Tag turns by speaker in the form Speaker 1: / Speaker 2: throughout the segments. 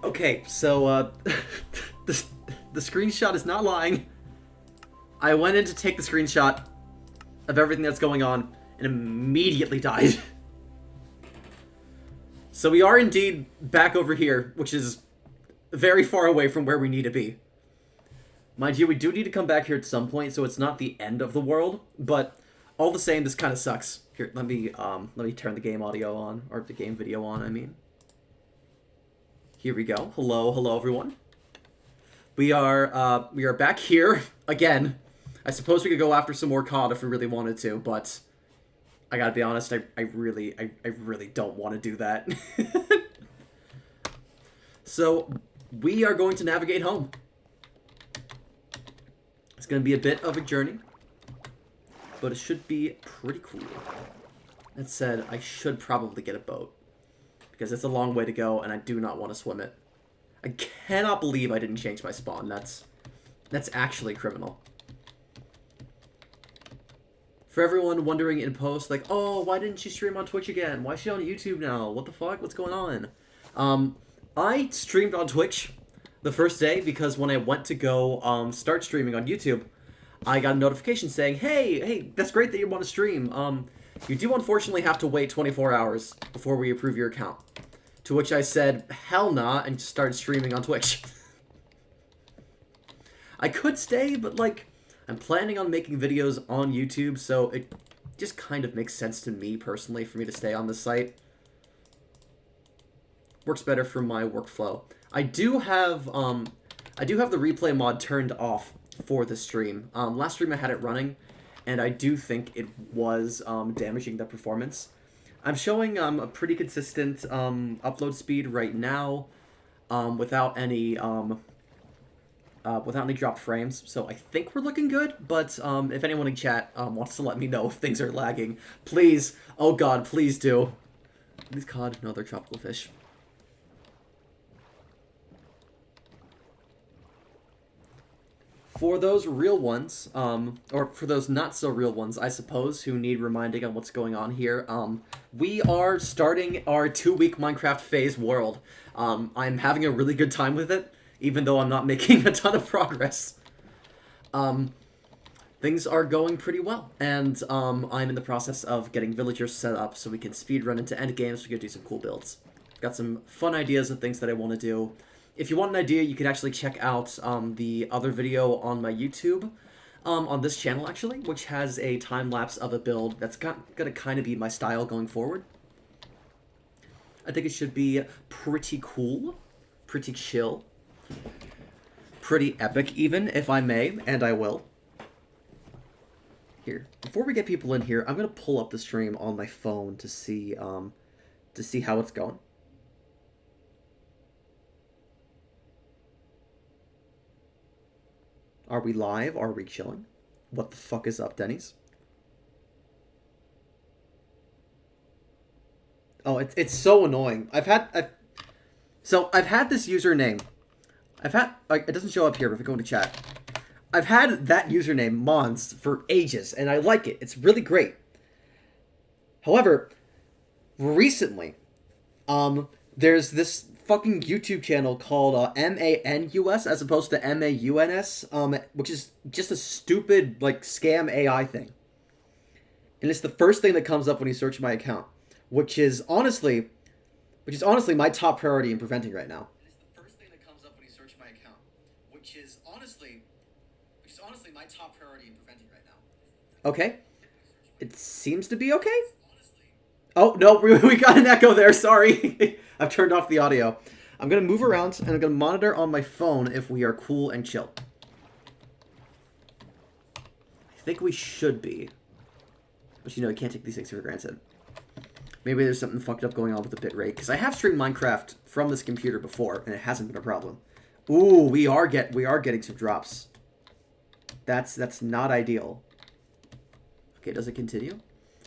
Speaker 1: Okay, so, the, the screenshot is not lying. I went in to take the screenshot of everything that's going on and immediately died. So we are indeed back over here, which is very far away from where we need to be. Mind you, we do need to come back here at some point, so it's not the end of the world, but all the same, this kind of sucks. Here, let me turn the game audio on, or the game video on, I mean. Here we go. Hello everyone. We are back here again. I suppose we could go after some more COD if we really wanted to, but I gotta be honest, I really don't want to do that. So we are going to navigate home. It's gonna be a bit of a journey, but it should be pretty cool. That said, I should probably get a boat, because it's a long way to go, and I do not want to swim it. I cannot believe I didn't change my spawn. That's actually criminal. For everyone wondering in post, like, oh, why didn't she stream on Twitch again? Why is she on YouTube now? What the fuck? What's going on? I streamed on Twitch the first day because when I went to go start streaming on YouTube, I got a notification saying, hey, that's great that you want to stream. You do unfortunately have to wait 24 hours before we approve your account. To which I said, hell nah, and just started streaming on Twitch. I could stay, but like, I'm planning on making videos on YouTube, so it just kind of makes sense to me personally for me to stay on this site. Works better for my workflow. I do have the replay mod turned off for the stream. Last stream I had it running, and I do think it was damaging the performance. I'm showing a pretty consistent upload speed right now, without any dropped frames. So I think we're looking good. But if anyone in chat wants to let me know if things are lagging, please, oh god, please do. These cod, no, they're tropical fish. For those real ones, or for those not so real ones, I suppose, who need reminding on what's going on here, we are starting our 2-week Minecraft phase world. I'm having a really good time with it, even though I'm not making a ton of progress. Things are going pretty well, and I'm in the process of getting villagers set up so we can speedrun into endgames, so we can do some cool builds. Got some fun ideas of things that I want to do. If you want an idea, you can actually check out the other video on my YouTube, on this channel actually, which has a time-lapse of a build that's gonna kind of be my style going forward. I think it should be pretty cool, pretty chill, pretty epic even, if I may, and I will. Here, before we get people in here, I'm gonna pull up the stream on my phone to see how it's going. Are we live? Are we chilling? What the fuck is up, Denny's? Oh, it's so annoying. I've had this username. It doesn't show up here, but if we go into chat. I've had that username, Mons, for ages, and I like it. It's really great. However, recently, there's this fucking YouTube channel called MANUS as opposed to MAUNS, which is just a stupid, like, scam AI thing. And it's the first thing that comes up when you search my account, which is honestly my top priority in preventing right now. Okay. It seems to be okay. Oh, no, we got an echo there, sorry. I've turned off the audio. I'm going to move around, and I'm going to monitor on my phone if we are cool and chill. I think we should be. But, you know, you can't take these things for granted. Maybe there's something fucked up going on with the bitrate, because I have streamed Minecraft from this computer before, and it hasn't been a problem. Ooh, we are getting some drops. That's not ideal. Okay, does it continue?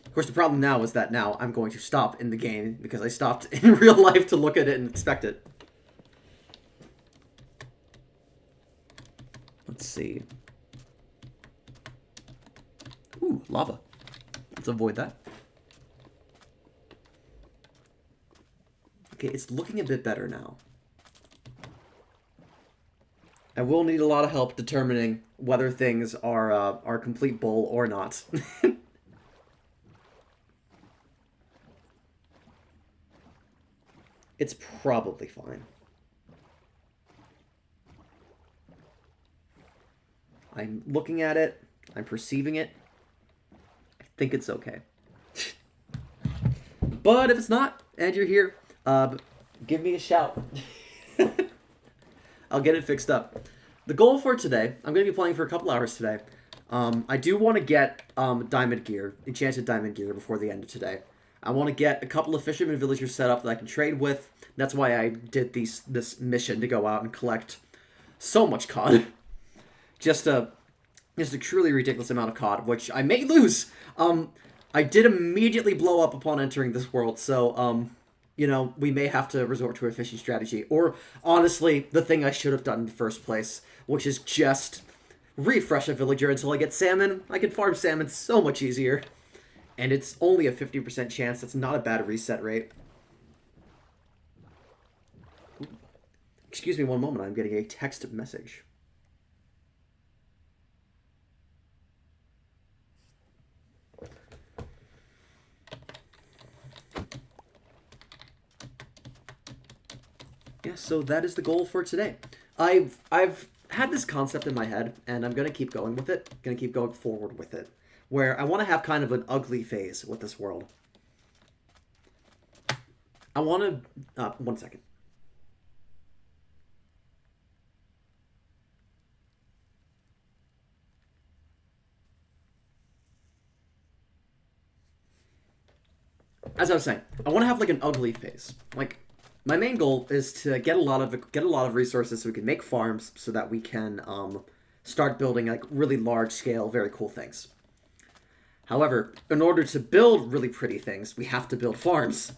Speaker 1: Of course, the problem now is that now I'm going to stop in the game because I stopped in real life to look at it and inspect it. Let's see. Ooh, lava. Let's avoid that. Okay, it's looking a bit better now. I will need a lot of help determining whether things are complete bull or not. It's probably fine. I'm looking at it. I'm perceiving it. I think it's okay. But if it's not, and you're here, give me a shout. I'll get it fixed up. The goal for today, I'm going to be playing for a couple hours today. I do want to get diamond gear, enchanted diamond gear before the end of today. I want to get a couple of fisherman villagers set up that I can trade with. That's why I did this mission to go out and collect so much cod. Just a truly ridiculous amount of cod, which I may lose. I did immediately blow up upon entering this world, so you know, we may have to resort to a fishing strategy. Or, honestly, the thing I should have done in the first place, which is just refresh a villager until I get salmon. I can farm salmon so much easier. And it's only a 50% chance. That's not a bad reset rate. Excuse me one moment. I'm getting a text message. Yeah, so that is the goal for today. I've had this concept in my head, and I'm gonna keep going with it. Gonna keep going forward with it, where I want to have kind of an ugly phase with this world. I want to. One second. As I was saying, I want to have like an ugly phase. Like, my main goal is to get a lot of resources so we can make farms so that we can start building like really large scale, very cool things. However, in order to build really pretty things, we have to build farms.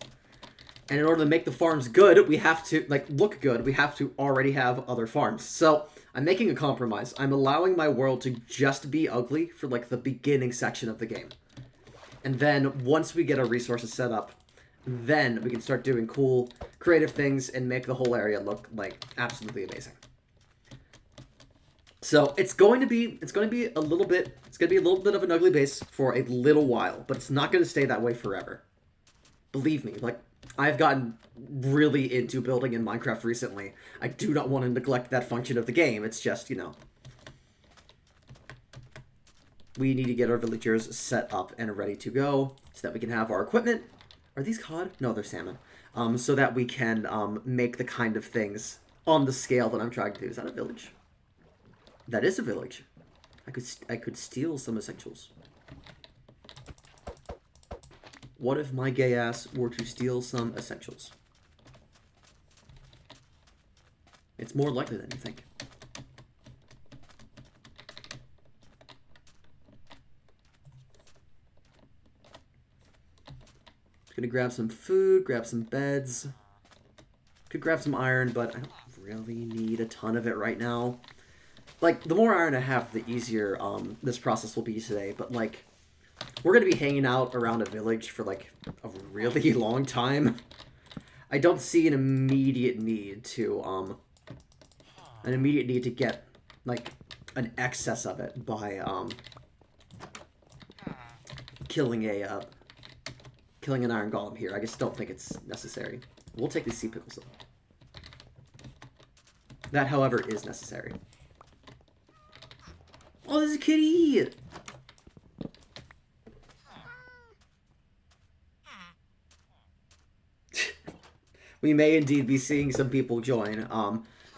Speaker 1: And in order to make the farms good, we have to like look good. We have to already have other farms. So I'm making a compromise. I'm allowing my world to just be ugly for like the beginning section of the game. And then once we get our resources set up, then we can start doing cool, creative things and make the whole area look like absolutely amazing. So it's going to be a little bit of an ugly base for a little while, but it's not going to stay that way forever. Believe me, like I've gotten really into building in Minecraft recently. I do not want to neglect that function of the game. It's just, you know, we need to get our villagers set up and ready to go so that we can have our equipment. Are these cod? No, they're salmon. So that we can make the kind of things on the scale that I'm trying to do. Is that a village? That is a village. I could steal some essentials. What if my gay ass were to steal some essentials? It's more likely than you think. Gonna grab some food, grab some beds. Could grab some iron, but I don't really need a ton of it right now. Like, the more iron I have, the easier this process will be today. But, like, we're gonna be hanging out around a village for, like, a really long time. I don't see an immediate need to get, like, an excess of it by, killing an iron golem here. I just don't think it's necessary. We'll take these sea pickles though. That, however, is necessary. Oh, there's a kitty! We may indeed be seeing some people join.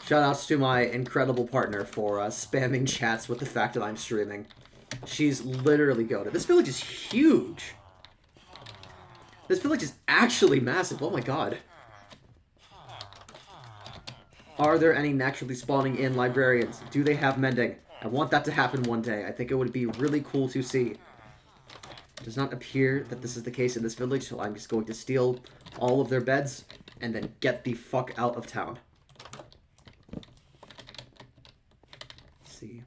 Speaker 1: Shoutouts to my incredible partner for spamming chats with the fact that I'm streaming. She's literally goated. This village is huge! This village is actually massive. Oh my god. Are there any naturally spawning in librarians? Do they have mending? I want that to happen one day. I think it would be really cool to see. It does not appear that this is the case in this village, so I'm just going to steal all of their beds and then get the fuck out of town. Let's see.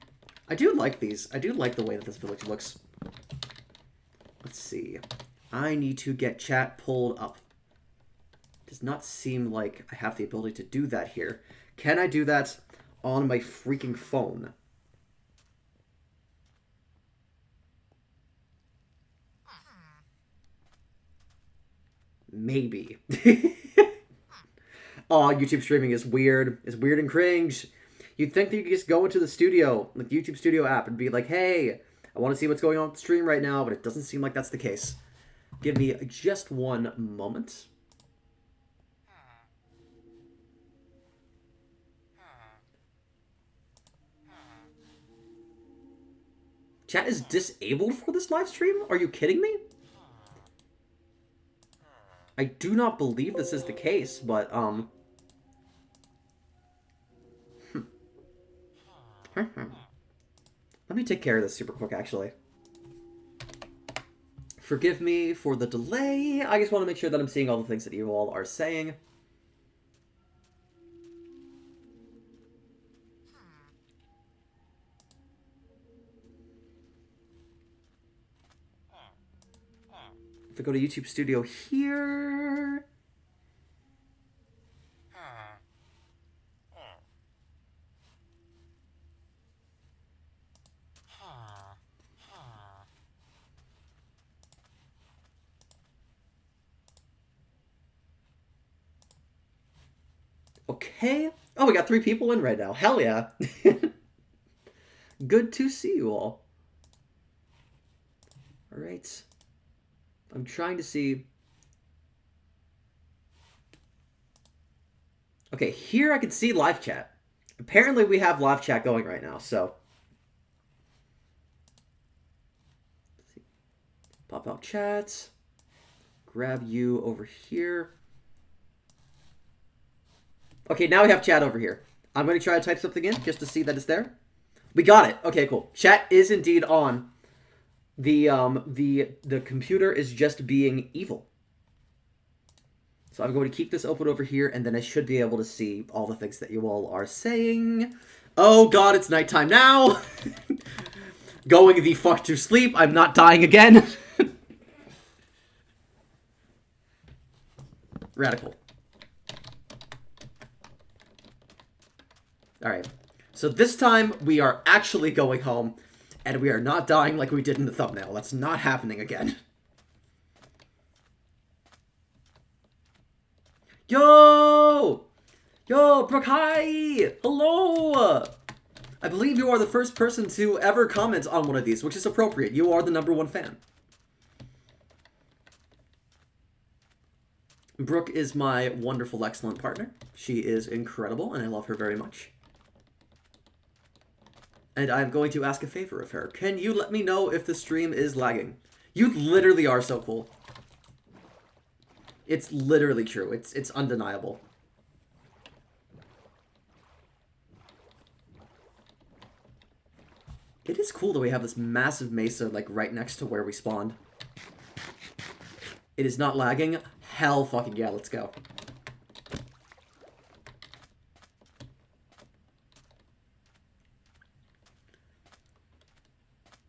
Speaker 1: I do like these. I do like the way that this village looks. Let's see. I need to get chat pulled up. Does not seem like I have the ability to do that here. Can I do that on my freaking phone. Maybe. Oh, YouTube streaming is weird. It's weird and cringe. You'd think that you could just go into the studio, like the YouTube Studio app, and be like, hey, I want to see what's going on with the stream right now, but it doesn't seem like that's the case. Give me just one moment. Chat is disabled for this live stream? Are you kidding me? I do not believe this is the case, but, Let me take care of this super quick, actually. Forgive me for the delay. I just want to make sure that I'm seeing all the things that you all are saying. If I go to YouTube Studio here... Okay. Oh, we got 3 people in right now. Hell yeah. Good to see you all. Alright. I'm trying to see... Okay, here I can see live chat. Apparently we have live chat going right now, so... Let's see. Pop out chats. Grab you over here. Okay, now we have chat over here. I'm going to try to type something in just to see that it's there. We got it. Okay, cool. Chat is indeed on. The computer is just being evil. So I'm going to keep this open over here, and then I should be able to see all the things that you all are saying. Oh god, it's nighttime now! Going the fuck to sleep. I'm not dying again. Radical. Alright. So this time, we are actually going home, and we are not dying like we did in the thumbnail. That's not happening again. Yo! Yo, Brooke, hi! Hello! I believe you are the first person to ever comment on one of these, which is appropriate. You are the #1 fan. Brooke is my wonderful, excellent partner. She is incredible, and I love her very much. And I'm going to ask a favor of her. Can you let me know if the stream is lagging? You literally are so cool. It's literally true. It's undeniable. It is cool that we have this massive mesa, like, right next to where we spawned. It is not lagging. Hell fucking yeah, let's go.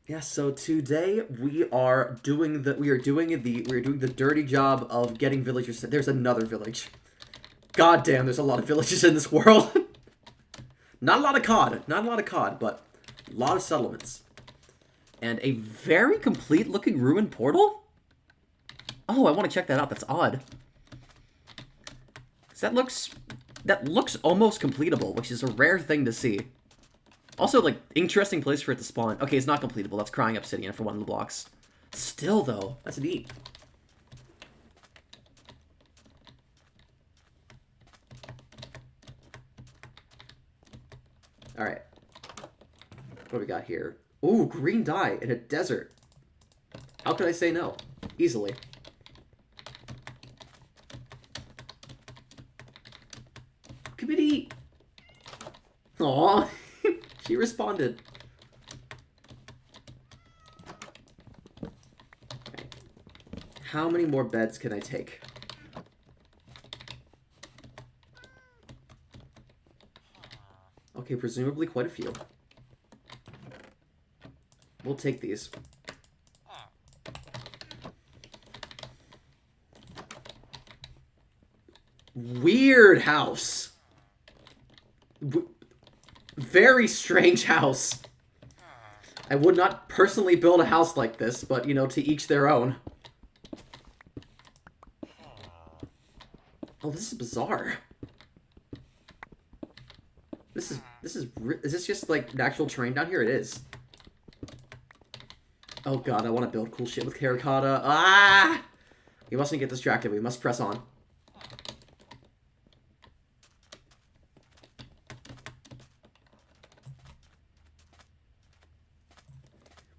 Speaker 1: Yeah, so today we are doing the dirty job of getting villagers. There's another village. God damn, there's a lot of villages in this world. Not a lot of COD, but a lot of settlements. And a very complete looking ruined portal? Oh, I want to check that out. That's odd. 'Cause that looks almost completable, which is a rare thing to see. Also, like, interesting place for it to spawn. Okay, it's not completable. That's Crying Obsidian for one of the blocks. Still, though, that's neat. Alright. What do we got here? Ooh, green dye in a desert. How could I say no? Easily. Committee! Aww. She responded. Okay. How many more beds can I take? Okay, presumably quite a few. We'll take these. Weird house. very strange house. I would not personally build a house like this, but, you know, to each their own. Oh, this is bizarre. Is this just, like, an actual terrain down here? It is. Oh god, I want to build cool shit with Terracotta. Ah! We mustn't get distracted. We must press on.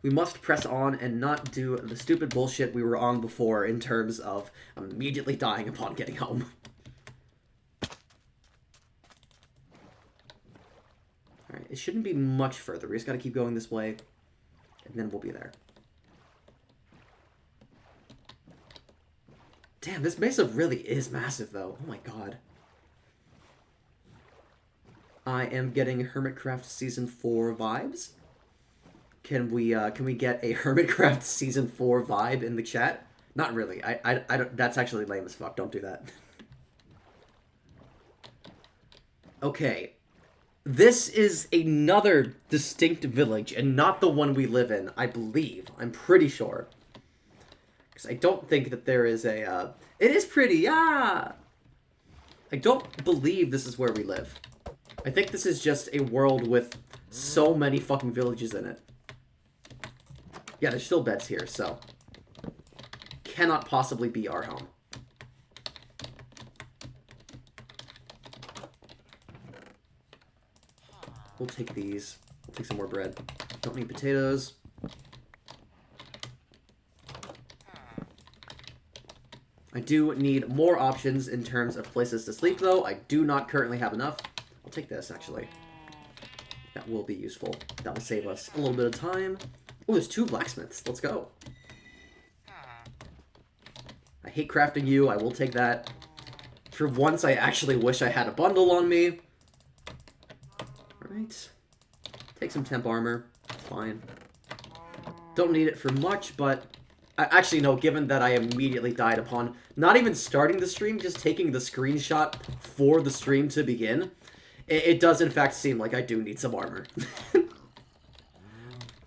Speaker 1: We must press on and not do the stupid bullshit we were on before in terms of immediately dying upon getting home. Alright, it shouldn't be much further. We just gotta keep going this way, and then we'll be there. Damn, this mesa really is massive, though. Oh my god. I am getting Hermitcraft Season 4 vibes. Can we get a Hermitcraft Season 4 vibe in the chat? Not really. I don't. That's actually lame as fuck. Don't do that. Okay. This is another distinct village, and not the one we live in, I believe. I'm pretty sure. Because I don't think that there is a, It is pretty, yeah! I don't believe this is where we live. I think this is just a world with so many fucking villages in it. Yeah, there's still beds here, so... Cannot possibly be our home. We'll take these. We'll take some more bread. Don't need potatoes. I do need more options in terms of places to sleep, though. I do not currently have enough. I'll take this, actually. That will be useful. That will save us a little bit of time. Oh, there's 2 blacksmiths. Let's go. I hate crafting you. I will take that. For once, I actually wish I had a bundle on me. Alright. Take some temp armor. Fine. Don't need it for much, but... Actually, no, given that I immediately died upon not even starting the stream, just taking the screenshot for the stream to begin, it does in fact seem like I do need some armor.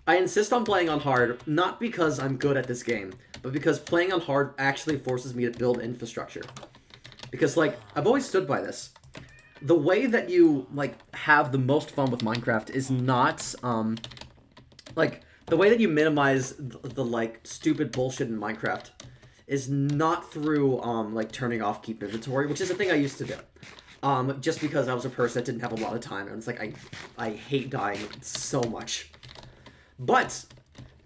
Speaker 1: I insist on playing on hard, not because I'm good at this game, but because playing on hard actually forces me to build infrastructure. Because, like, I've always stood by this. The way that you, like, have the most fun with Minecraft is not, like... The way that you minimize the like, stupid bullshit in Minecraft is not through, like, turning off keep inventory, which is a thing I used to do. Just because I was a person that didn't have a lot of time, and it's like, I hate dying so much. But,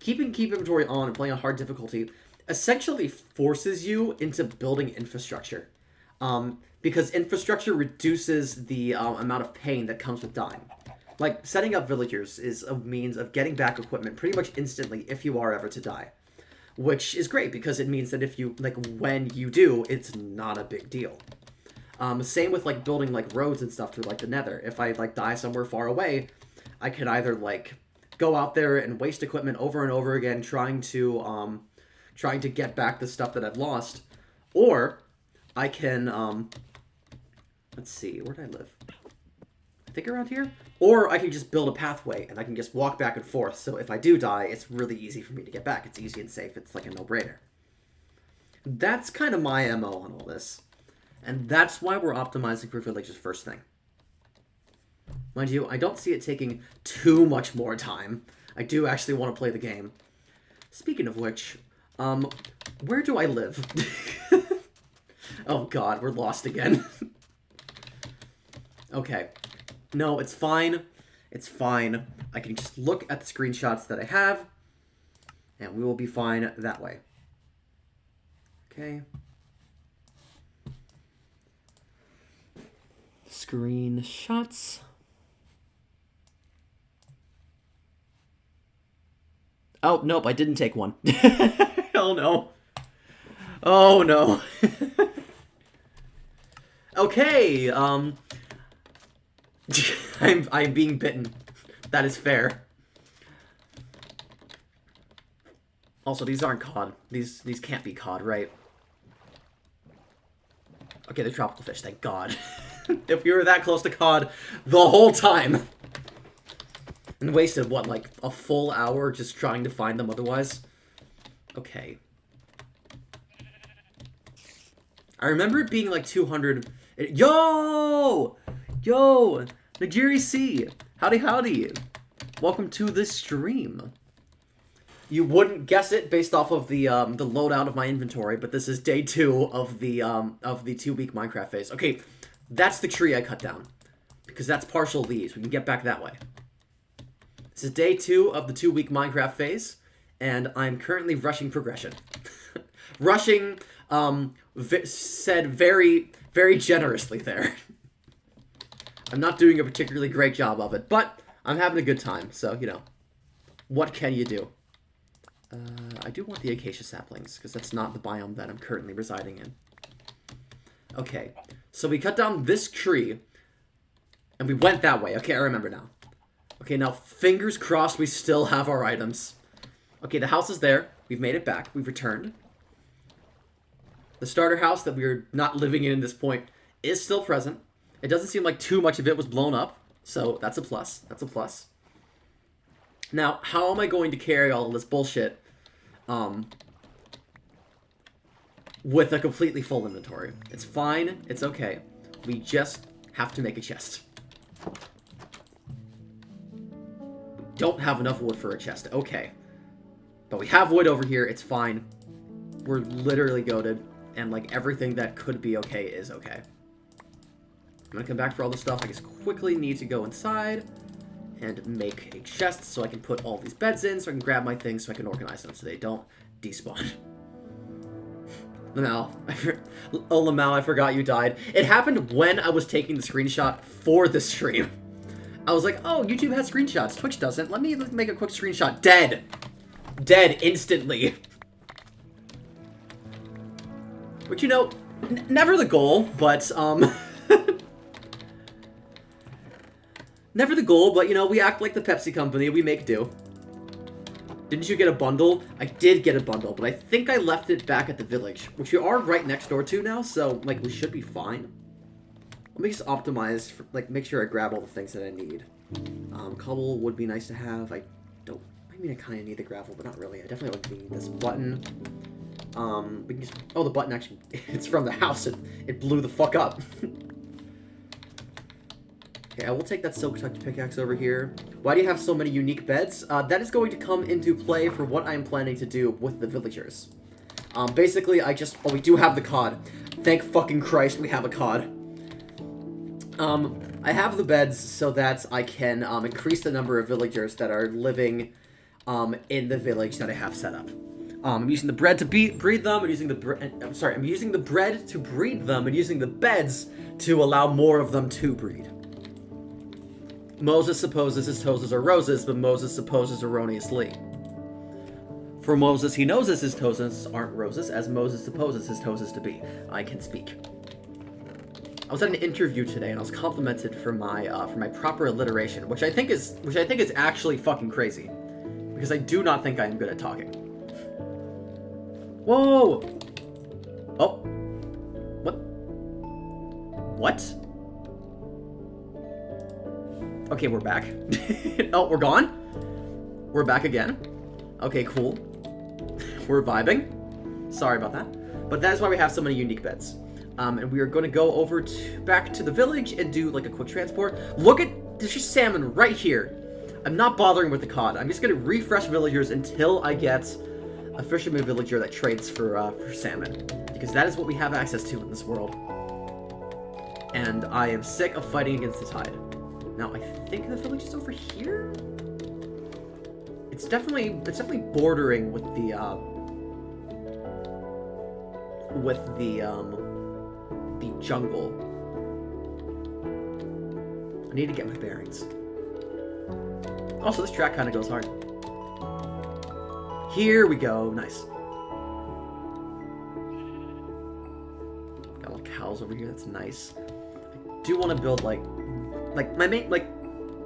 Speaker 1: keeping keep inventory on and playing on hard difficulty essentially forces you into building infrastructure. Because infrastructure reduces the amount of pain that comes with dying. Like, setting up villagers is a means of getting back equipment pretty much instantly if you are ever to die. Which is great, because it means that if you, like, when you do, it's not a big deal. Same with, like, building, like, roads and stuff through, like, the nether. If I, like, die somewhere far away, I could either, like, go out there and waste equipment over and over again trying to get back the stuff that I've lost. Or, I can, let's see, where did I live? I think around here? Or I can just build a pathway, and I can just walk back and forth, so if I do die, it's really easy for me to get back. It's easy and safe. It's like a no-brainer. That's kind of my MO on all this. And that's why we're optimizing for villages first thing. Mind you, I don't see it taking too much more time. I do actually want to play the game. Speaking of which, where do I live? Oh god, we're lost again. Okay. No, it's fine. It's fine. I can just look at the screenshots that I have, and we will be fine that way. Okay. Screenshots. Oh, nope, I didn't take one. Hell no. Oh, no. Okay, I'm being bitten. That is fair. Also, these aren't cod. These can't be cod, right? Okay, they're tropical fish, thank God. If we were that close to cod the whole time. And wasted, what, like a full hour just trying to find them otherwise? Okay. I remember it being like 200... Yo! Yo! Nigiri C! Howdy howdy! Welcome to this stream. You wouldn't guess it based off of the loadout of my inventory, but this is day 2 of the 2-week Minecraft phase. Okay, that's the tree I cut down. Because that's partial leaves. We can get back that way. This is day 2 of the 2-week Minecraft phase, and I'm currently rushing progression. Rushing, said very, very generously there. I'm not doing a particularly great job of it, but I'm having a good time, so, you know. What can you do? I do want the acacia saplings, because that's not the biome that I'm currently residing in. Okay, so we cut down this tree, and we went that way. Okay, I remember now. Okay, now fingers crossed we still have our items. Okay, the house is there. We've made it back. We've returned. The starter house that we're not living in at this point is still present. It doesn't seem like too much of it was blown up, so that's a plus. That's a plus. Now, how am I going to carry all of this bullshit with a completely full inventory? It's fine. It's okay. We just have to make a chest. Don't have enough wood for a chest. Okay. But we have wood over here. It's fine. We're literally goated. And, like, everything that could be okay is okay. I'm gonna come back for all this stuff. I just quickly need to go inside and make a chest so I can put all these beds in so I can grab my things so I can organize them so they don't despawn. Lamau. Oh, Lamau, I forgot you died. It happened when I was taking the screenshot for the stream. I was like, oh, YouTube has screenshots. Twitch doesn't. Let me make a quick screenshot. Dead. Dead instantly. Which, you know, never the goal, but, never the goal, but, you know, we act like the Pepsi company. We make do. Didn't you get a bundle? I did get a bundle, but I think I left it back at the village, which we are right next door to now, so, like, we should be fine. Let me just optimize, for, like, make sure I grab all the things that I need. Cobble would be nice to have. I mean, I kind of need the gravel, but not really. I definitely would need this button. We can just, oh, the button actually, it's from the house. It blew the fuck up. Okay, I will take that silk touch pickaxe over here. Why do you have so many unique beds? That is going to come into play for what I'm planning to do with the villagers. Basically, oh, we do have the cod. Thank fucking Christ we have a cod. I have the beds so that I can increase the number of villagers that are living in the village that I have set up. I'm using the bread to breed them, I'm using the bread to breed them, and using the beds to allow more of them to breed. Moses supposes his toes are roses, but Moses supposes erroneously. For Moses, he knows his toes aren't roses, as Moses supposes his toes to be. I can speak. I was at an interview today, and I was complimented for my proper alliteration, which I think is actually fucking crazy, because I do not think I am good at talking. Whoa! Oh. What? What? Okay, we're back. Oh, we're gone? We're back again? Okay, cool. We're vibing. Sorry about that. But that is why we have so many unique beds. And we are going to go over back to the village and do, like, a quick transport. Look at... There's just salmon right here. I'm not bothering with the cod. I'm just going to refresh villagers until I get a fisherman villager that trades for salmon. Because that is what we have access to in this world. And I am sick of fighting against the tide. Now, I think the village is over here? It's definitely bordering with the jungle. I need to get my bearings. Also, this track kind of goes hard. Here we go. Nice. Got little cows over here. That's nice. I do want to build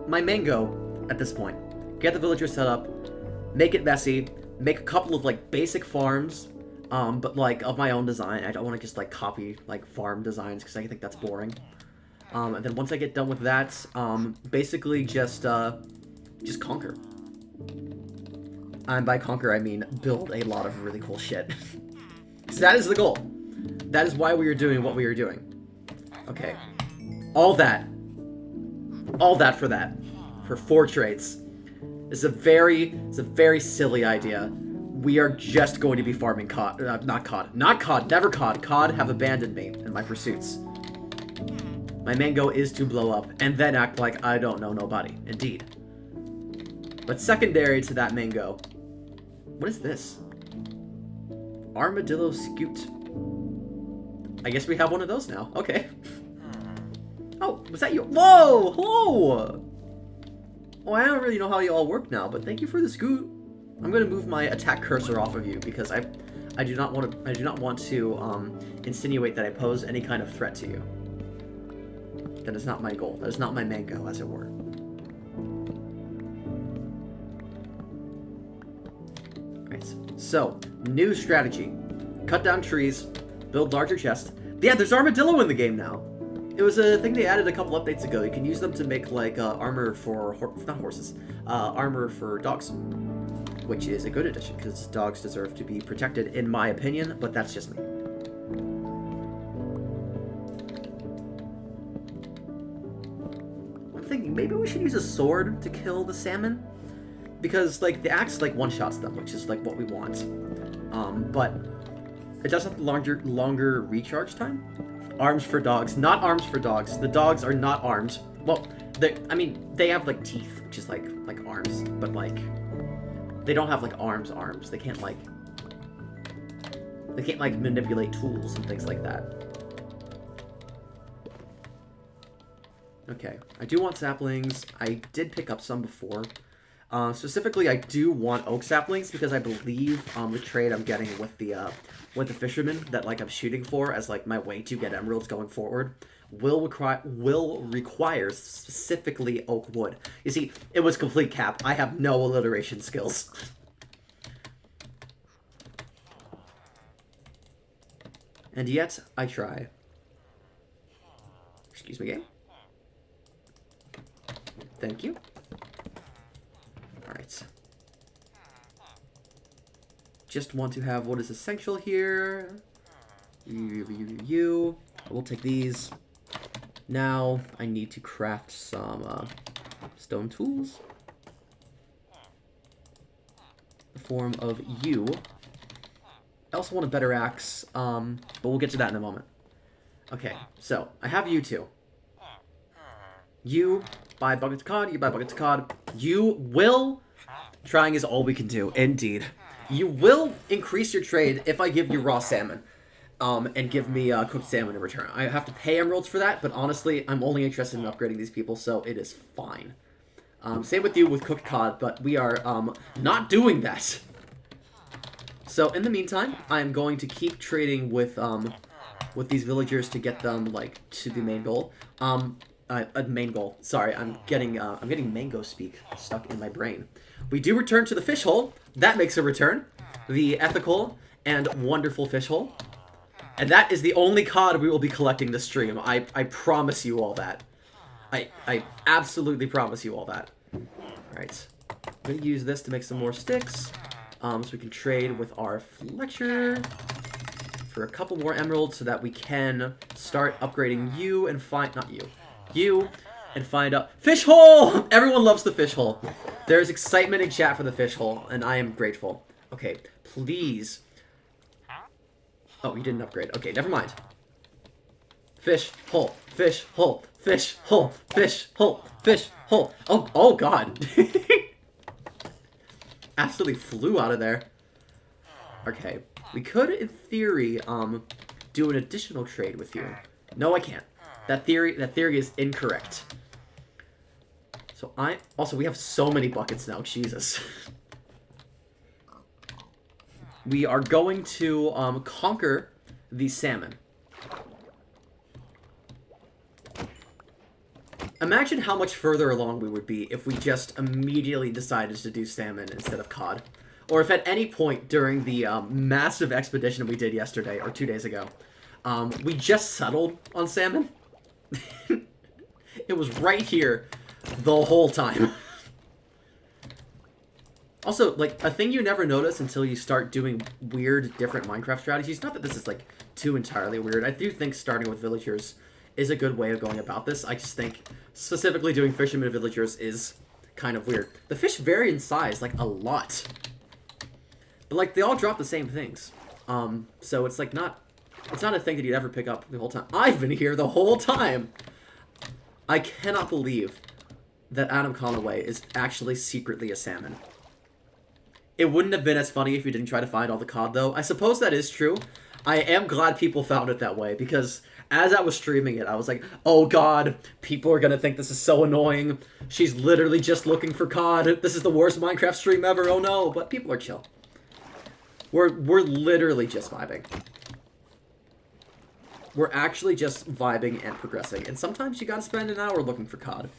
Speaker 1: my main go at this point. Get the villagers set up, make it messy, make a couple of like basic farms, but like of my own design. I don't want to just like copy like farm designs because I think that's boring. And then once I get done with that, basically just just conquer. And by conquer, I mean build a lot of really cool shit. So that is the goal. That is why we are doing what we are doing. Okay. All that for that. For 4 trades. It's a very silly idea. We are just going to be farming cod. Not cod. Never cod. Cod have abandoned me in my pursuits. My mango is to blow up and then act like I don't know nobody. Indeed. But secondary to that mango, what is this? Armadillo Scoot. I guess we have one of those now. Okay. Oh, was that you? Whoa! Hello! Oh, I don't really know how you all work now, but thank you for the scoot. I'm gonna move my attack cursor off of you because I do not want to insinuate that I pose any kind of threat to you. That is not my goal. That is not my mango, as it were. Alright, so new strategy: cut down trees, build larger chests. Yeah, there's armadillo in the game now. It was a thing they added a couple updates ago. You can use them to make like armor for not horses, armor for dogs, which is a good addition because dogs deserve to be protected, in my opinion. But that's just me. I'm thinking maybe we should use a sword to kill the salmon, because like the axe like one-shots them, which is like what we want. But it does have longer recharge time. Arms for dogs, not arms for dogs. The dogs are not armed. Well, I mean, they have like teeth, which is like arms, but like they don't have like arms. They can't like manipulate tools and things like that. Okay, I do want saplings. I did pick up some before. Specifically, I do want oak saplings because I believe the trade I'm getting with the fisherman that like I'm shooting for as like my way to get emeralds going forward will require specifically oak wood. You see, it was complete cap. I have no alliteration skills. And yet, I try. Excuse me, game. Thank you. Alright. Just want to have what is essential here. We'll take these. Now, I need to craft some stone tools. The form of yew. I also want a better axe, but we'll get to that in a moment. Okay, so, I have you two. You buy buckets of cod, you buy buckets of cod. You will... Trying is all we can do, indeed. You will increase your trade if I give you raw salmon. And give me cooked salmon in return. I have to pay emeralds for that, but honestly, I'm only interested in upgrading these people, so it is fine. Same with you with cooked cod, but we are not doing that. So in the meantime, I'm going to keep trading with these villagers to get them like to the main goal. Main goal. Sorry, I'm getting mango speak stuck in my brain. We do return to the fish hole. That makes a return. The ethical and wonderful fish hole. And that is the only cod we will be collecting this stream. I promise you all that. I absolutely promise you all that. Alright. I'm going to use this to make some more sticks. So we can trade with our Fletcher for a couple more emeralds so that we can start upgrading you and find... Not you. You and find out... Fish hole! Everyone loves the fish hole. There's excitement in chat for the fish hole, and I am grateful. Okay, please... Oh, you didn't upgrade. Okay, never mind. Fish hole, fish hole, fish hole, fish hole, fish hole. Oh God. Absolutely flew out of there. Okay, we could, in theory, do an additional trade with you. No, I can't. That theory is incorrect. So we have so many buckets now. Jesus. We are going to conquer the salmon. Imagine how much further along we would be if we just immediately decided to do salmon instead of cod. Or if at any point during the massive expedition we did yesterday, or 2 days ago, we just settled on salmon. It was right here the whole time. Also, like, a thing you never notice until you start doing weird, different Minecraft strategies. Not that this is, like, too entirely weird. I do think starting with villagers is a good way of going about this. I just think specifically doing fishermen villagers is kind of weird. The fish vary in size, like, a lot. But, like, they all drop the same things. So it's, like, it's not a thing that you'd ever pick up the whole time. I've been here the whole time! I cannot believe that Adam Conaway is actually secretly a salmon. It wouldn't have been as funny if you didn't try to find all the cod, though. I suppose that is true. I am glad people found it that way, because as I was streaming it, I was like, oh god, people are gonna think this is so annoying. She's literally just looking for cod. This is the worst Minecraft stream ever, oh no. But people are chill. We're literally just vibing. We're actually just vibing and progressing. And sometimes you gotta spend an hour looking for cod.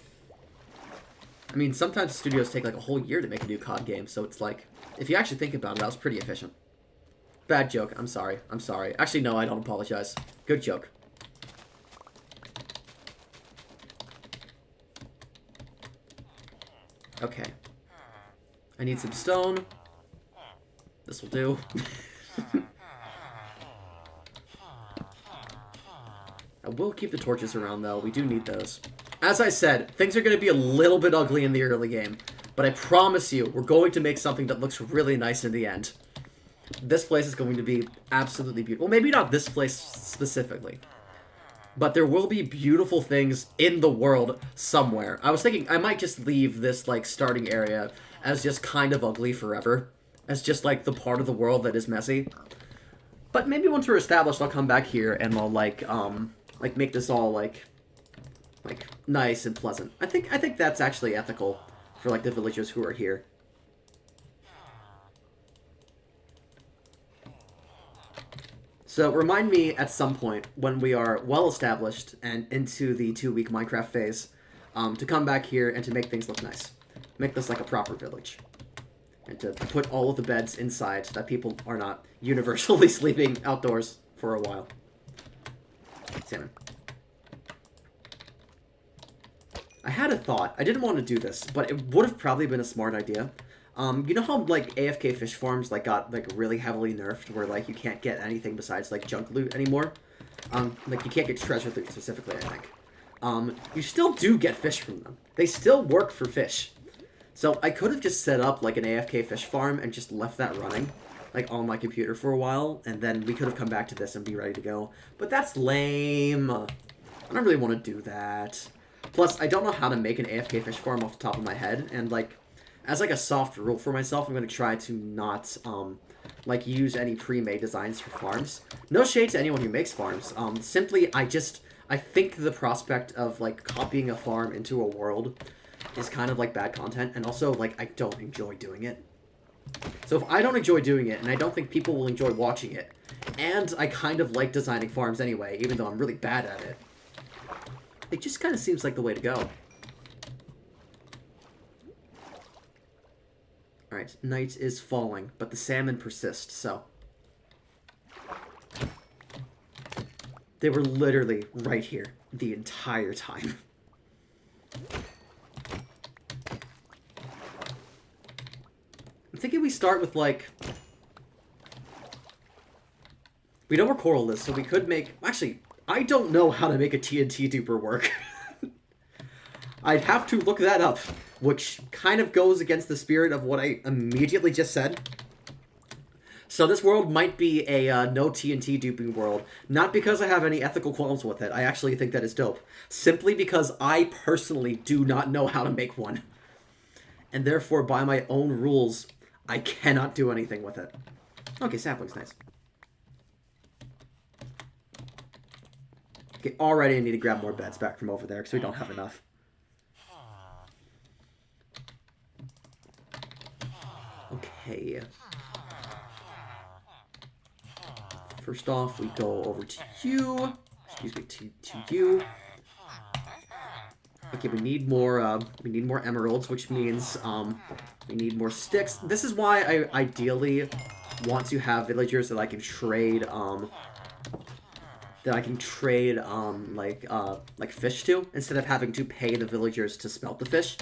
Speaker 1: I mean, sometimes studios take like a whole year to make a new COD game, so it's like, if you actually think about it, that was pretty efficient. Bad joke. I'm sorry. I'm sorry. Actually, no, I don't apologize. Good joke. Okay. I need some stone. This will do. I will keep the torches around, though. We do need those. As I said, things are going to be a little bit ugly in the early game, but I promise you, we're going to make something that looks really nice in the end. This place is going to be absolutely beautiful. Well, maybe not this place specifically, but there will be beautiful things in the world somewhere. I was thinking I might just leave this, like, starting area as just kind of ugly forever, as just, like, the part of the world that is messy. But maybe once we're established, I'll come back here and I'll, like, make this all, like, nice and pleasant. I think that's actually ethical for, like, the villagers who are here. So remind me at some point when we are well established and into the 2-week Minecraft phase to come back here and to make things look nice. Make this like a proper village. And to put all of the beds inside so that people are not universally sleeping outdoors for a while. Salmon. I had a thought. I didn't want to do this, but it would have probably been a smart idea. You know how, like, AFK fish farms, like, got, like, really heavily nerfed, where, like, you can't get anything besides, like, junk loot anymore? Like, you can't get treasure loot specifically, I think. You still do get fish from them. They still work for fish. So I could have just set up, like, an AFK fish farm and just left that running, like, on my computer for a while, and then we could have come back to this and be ready to go. But that's lame. I don't really want to do that. Plus, I don't know how to make an AFK fish farm off the top of my head, and, like, as, like, a soft rule for myself, I'm going to try to not, like, use any pre-made designs for farms. No shade to anyone who makes farms. Simply, I think the prospect of, like, copying a farm into a world is kind of, like, bad content, and also, like, I don't enjoy doing it. So if I don't enjoy doing it, and I don't think people will enjoy watching it, and I kind of like designing farms anyway, even though I'm really bad at it, it just kind of seems like the way to go. Alright, night is falling, but the salmon persist, so. They were literally right here the entire time. I'm thinking we start with, like... We know where coral is, so we could make... Actually, I don't know how to make a TNT duper work. I'd have to look that up, which kind of goes against the spirit of what I immediately just said. So this world might be a no TNT duping world, not because I have any ethical qualms with it. I actually think that is dope. Simply because I personally do not know how to make one. And therefore, by my own rules, I cannot do anything with it. Okay, sapling's nice. Okay, already I need to grab more beds back from over there, because we don't have enough. Okay. First off, we go over to you. Excuse me, to you. Okay, we need more emeralds, which means we need more sticks. This is why I ideally want to have villagers that I can trade like fish to, instead of having to pay the villagers to smelt the fish.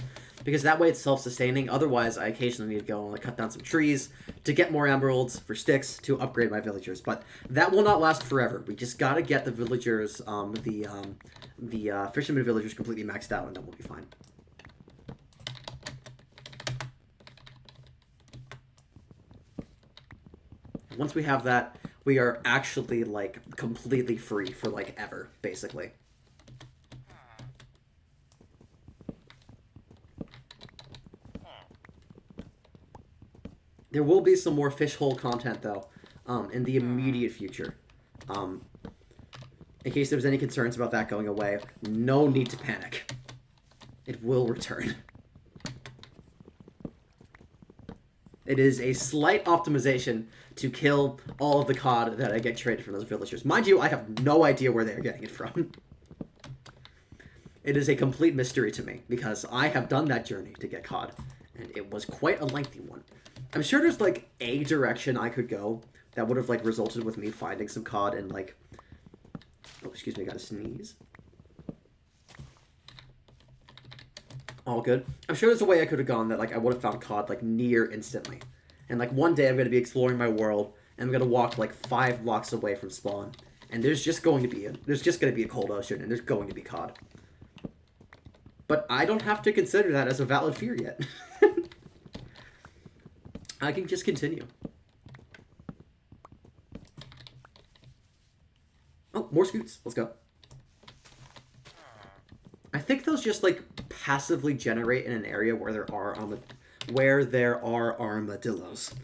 Speaker 1: because that way it's self-sustaining. Otherwise, I occasionally need to go and like cut down some trees to get more emeralds for sticks to upgrade my villagers. But that will not last forever. We just gotta get the villagers, the fisherman villagers completely maxed out, and then we'll be fine. Once we have that, we are actually, like, completely free for, like, ever, basically. There will be some more fish hole content, though, in the immediate future. In case there's any concerns about that going away, no need to panic. It will return. It is a slight optimization to kill all of the cod that I get traded from those villagers. Mind you, I have no idea where they're getting it from. It is a complete mystery to me, because I have done that journey to get cod, and it was quite a lengthy one. I'm sure there's, like, a direction I could go that would have, like, resulted with me finding some cod and, like... Oh, excuse me, I gotta sneeze. All good. I'm sure there's a way I could have gone that, like, I would have found cod, like, near instantly. And, like, one day I'm going to be exploring my world, and I'm going to walk, like, 5 blocks away from spawn. And there's just going to be a cold ocean, and there's going to be cod. But I don't have to consider that as a valid fear yet. I can just continue. Oh, more scoots. Let's go. I think those just, like, passively generate in an area where there are armadillos.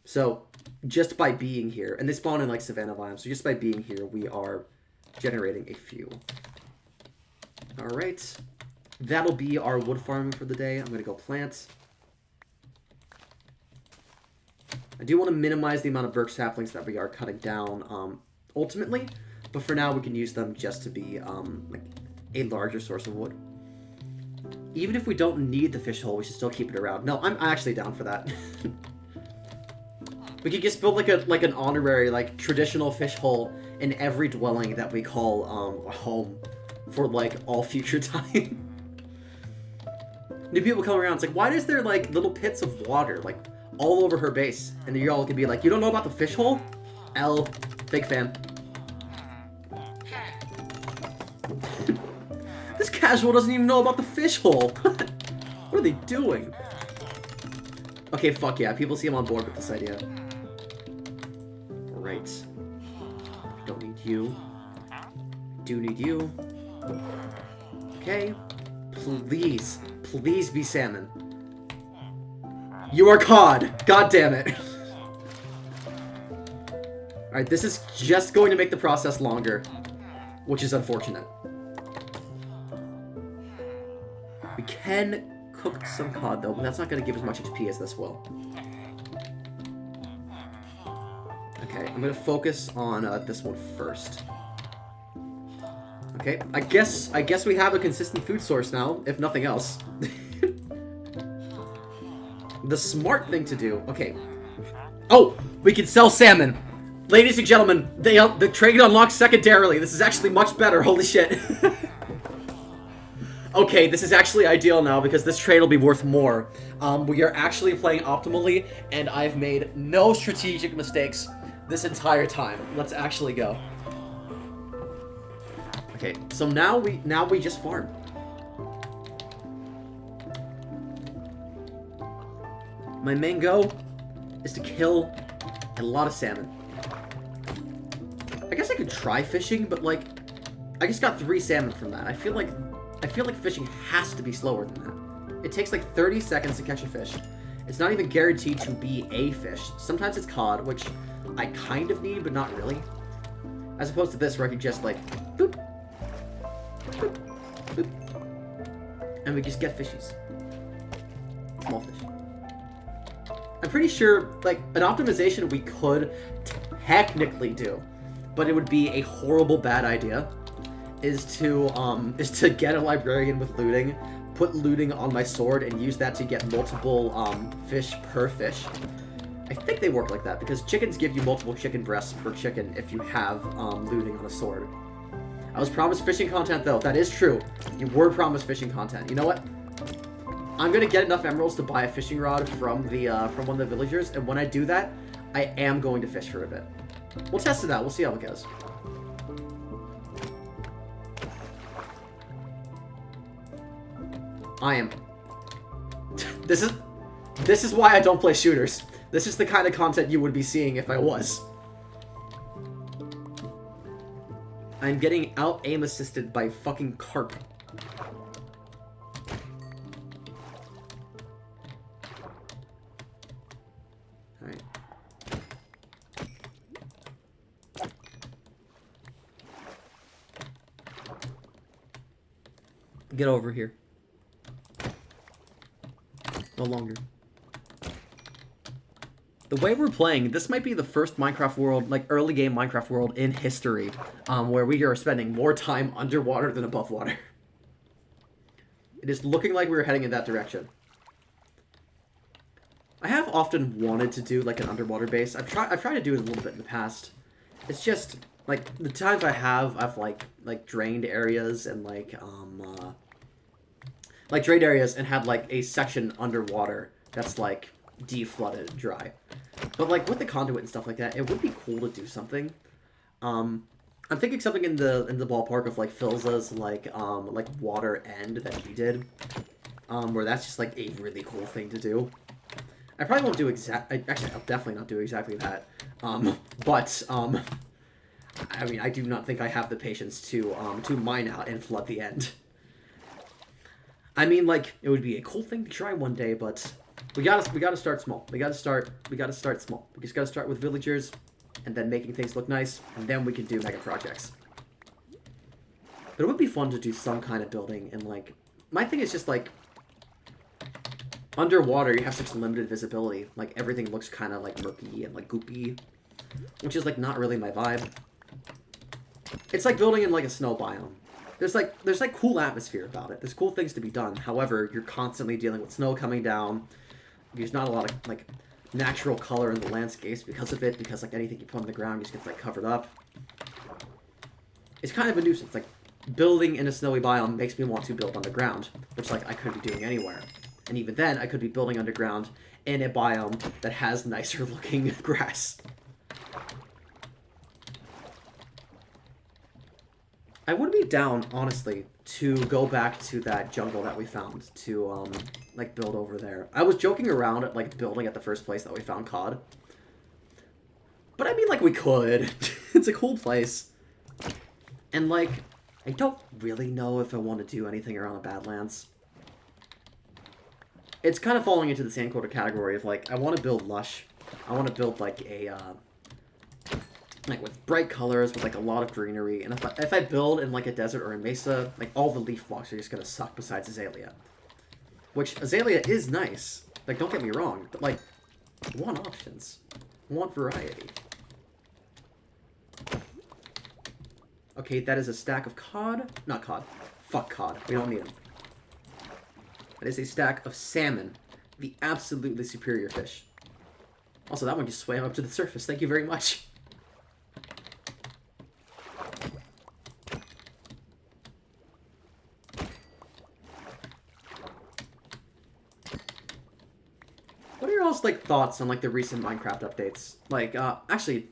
Speaker 1: So, just by being here, and they spawn in, like, savanna biomes, so just by being here, we are generating a few. Alright. That'll be our wood farming for the day. I'm going to go plant. I do want to minimize the amount of birch saplings that we are cutting down, ultimately, but for now we can use them just to be, like, a larger source of wood. Even if we don't need the fish hole, we should still keep it around. No, I'm actually down for that. We could just build like an honorary, like, traditional fish hole in every dwelling that we call a home for, like, all future time. New people come around, it's like, why is there, like, little pits of water, like, all over her base? And you all can be like, you don't know about the fish hole? L, big fan. This casual doesn't even know about the fish hole. What are they doing? Okay, fuck yeah. People seem on board with this idea. Right. Don't need you. Do need you. Okay. Please. Please be salmon. You are cod. God damn it. Alright, this is just going to make the process longer, which is unfortunate. We can cook some cod, though, but that's not going to give as much XP as this will. Okay, I'm going to focus on this one first. Okay, I guess we have a consistent food source now, if nothing else. The smart thing to do... Okay. Oh! We can sell salmon! Ladies and gentlemen, the trade unlocks secondarily. This is actually much better, holy shit. Okay, this is actually ideal now because this trade will be worth more. We are actually playing optimally, and I've made no strategic mistakes this entire time. Let's actually go. Okay, so now we just farm. My main goal is to kill a lot of salmon. I guess I could try fishing, but like, I just got 3 salmon from that. I feel like fishing has to be slower than that. It takes like 30 seconds to catch a fish. It's not even guaranteed to be a fish. Sometimes it's cod, which I kind of need, but not really. As opposed to this, where I could just like, boop, boop, boop, and we just get fishies. Small fish. I'm pretty sure, like, an optimization we could technically do, but it would be a horrible bad idea, is to get a librarian with looting, put looting on my sword, and use that to get multiple fish per fish. I think they work like that, because chickens give you multiple chicken breasts per chicken if you have looting on a sword. I was promised fishing content, though. That is true. You were promised fishing content. You know what? I'm gonna get enough emeralds to buy a fishing rod from one of the villagers, and when I do that, I am going to fish for a bit. We'll test it out. We'll see how it goes. I am. This is why I don't play shooters. This is the kind of content you would be seeing if I was. I'm getting out aim assisted by fucking carp. Alright. Get over here. No longer. The way we're playing, this might be the first Minecraft world, like early game Minecraft world in history, where we are spending more time underwater than above water. It is looking like we're heading in that direction. I have often wanted to do like an underwater base. I've tried to do it a little bit in the past. It's just like the times I've like drained areas and like drained areas and had like a section underwater that's like de-flooded dry. But like with the conduit and stuff like that, it would be cool to do something. I'm thinking something in the ballpark of like Philza's like water end that he did, where that's just like a really cool thing to do. I probably won't do actually I'll definitely not do exactly that. But I mean, I do not think I have the patience to mine out and flood the end. I mean, like, it would be a cool thing to try one day, but we gotta start small. We gotta start small. We just gotta start with villagers, and then making things look nice, and then we can do mega projects. But it would be fun to do some kind of building, and like, my thing is just like, underwater you have such limited visibility. Like, everything looks kind of like murky and like goopy, which is like not really my vibe. It's like building in like a snow biome. There's like cool atmosphere about it. There's cool things to be done. However, you're constantly dealing with snow coming down. There's not a lot of like natural color in the landscapes because of it. Because like anything you put on the ground just gets like covered up. It's kind of a nuisance. Like building in a snowy biome makes me want to build underground, which like I could be doing anywhere. And even then, I could be building underground in a biome that has nicer looking grass. I would be down, honestly, to go back to that jungle that we found to, like, build over there. I was joking around at, like, building at the first place that we found cod. But I mean, like, we could. It's a cool place. And, like, I don't really know if I want to do anything around the Badlands. It's kind of falling into the Sandquarter category of, like, I want to build lush. I want to build, like, a, like with bright colors, with like a lot of greenery, and if I build in like a desert or a mesa, like all the leaf blocks are just gonna suck besides Azalea. Which, Azalea is nice, like don't get me wrong, but like, I want options. I want variety. Okay, that is a stack of cod. Not cod. Fuck cod. We don't need them. That is a stack of salmon. The absolutely superior fish. Also, that one just swam up to the surface. Thank you very much. What are your all's like thoughts on like the recent Minecraft updates? Like, actually,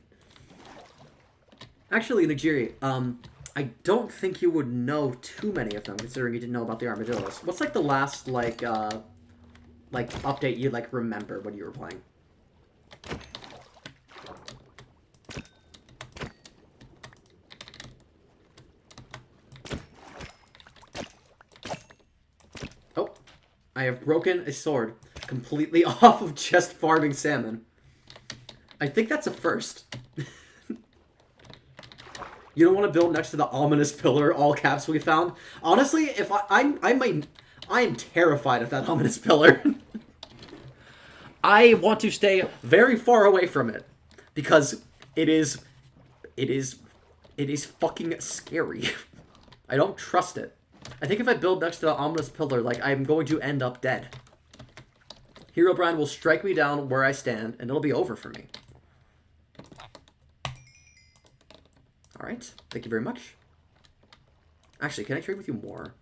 Speaker 1: Nigiri, I don't think you would know too many of them, considering you didn't know about the armadillos. What's like the last like update you like remember when you were playing? Oh, I have broken a sword completely off of just farming salmon. I think that's a first. You don't want to build next to the ominous pillar, all caps we found. Honestly, if I am terrified of that ominous pillar. I want to stay very far away from it because it is fucking scary. I don't trust it. I think if I build next to the ominous pillar, like I'm going to end up dead. Herobrine will strike me down where I stand, and it'll be over for me. Alright, thank you very much. Actually, can I trade with you more?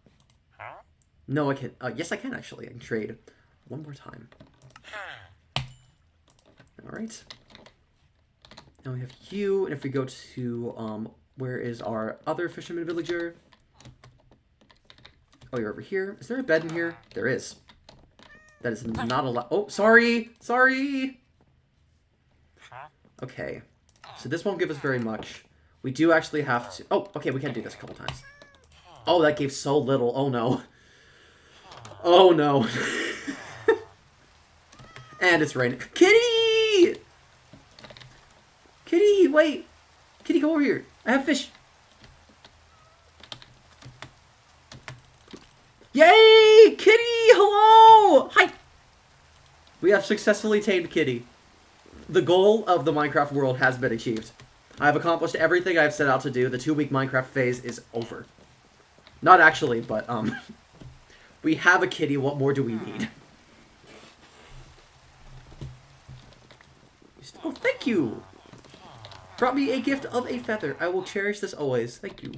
Speaker 1: No, I can. Yes, I can actually. I can trade one more time. All right. Now we have you, and if we go to where is our other fisherman villager? Oh, you're over here. Is there a bed in here? There is. That is not allowed. Oh, sorry, sorry. Okay, so this won't give us very much. We do actually have to. Oh, okay, we can do this a couple times. Oh, that gave so little. Oh no. Oh no. And it's raining. Kitty! Kitty, wait! Kitty, go over here. I have fish. Yay! Kitty! Hello! Hi! We have successfully tamed Kitty. The goal of the Minecraft world has been achieved. I have accomplished everything I've set out to do. The 2-week Minecraft phase is over. Not actually, but, we have a kitty. What more do we need? Oh, thank you! Brought me a gift of a feather. I will cherish this always. Thank you.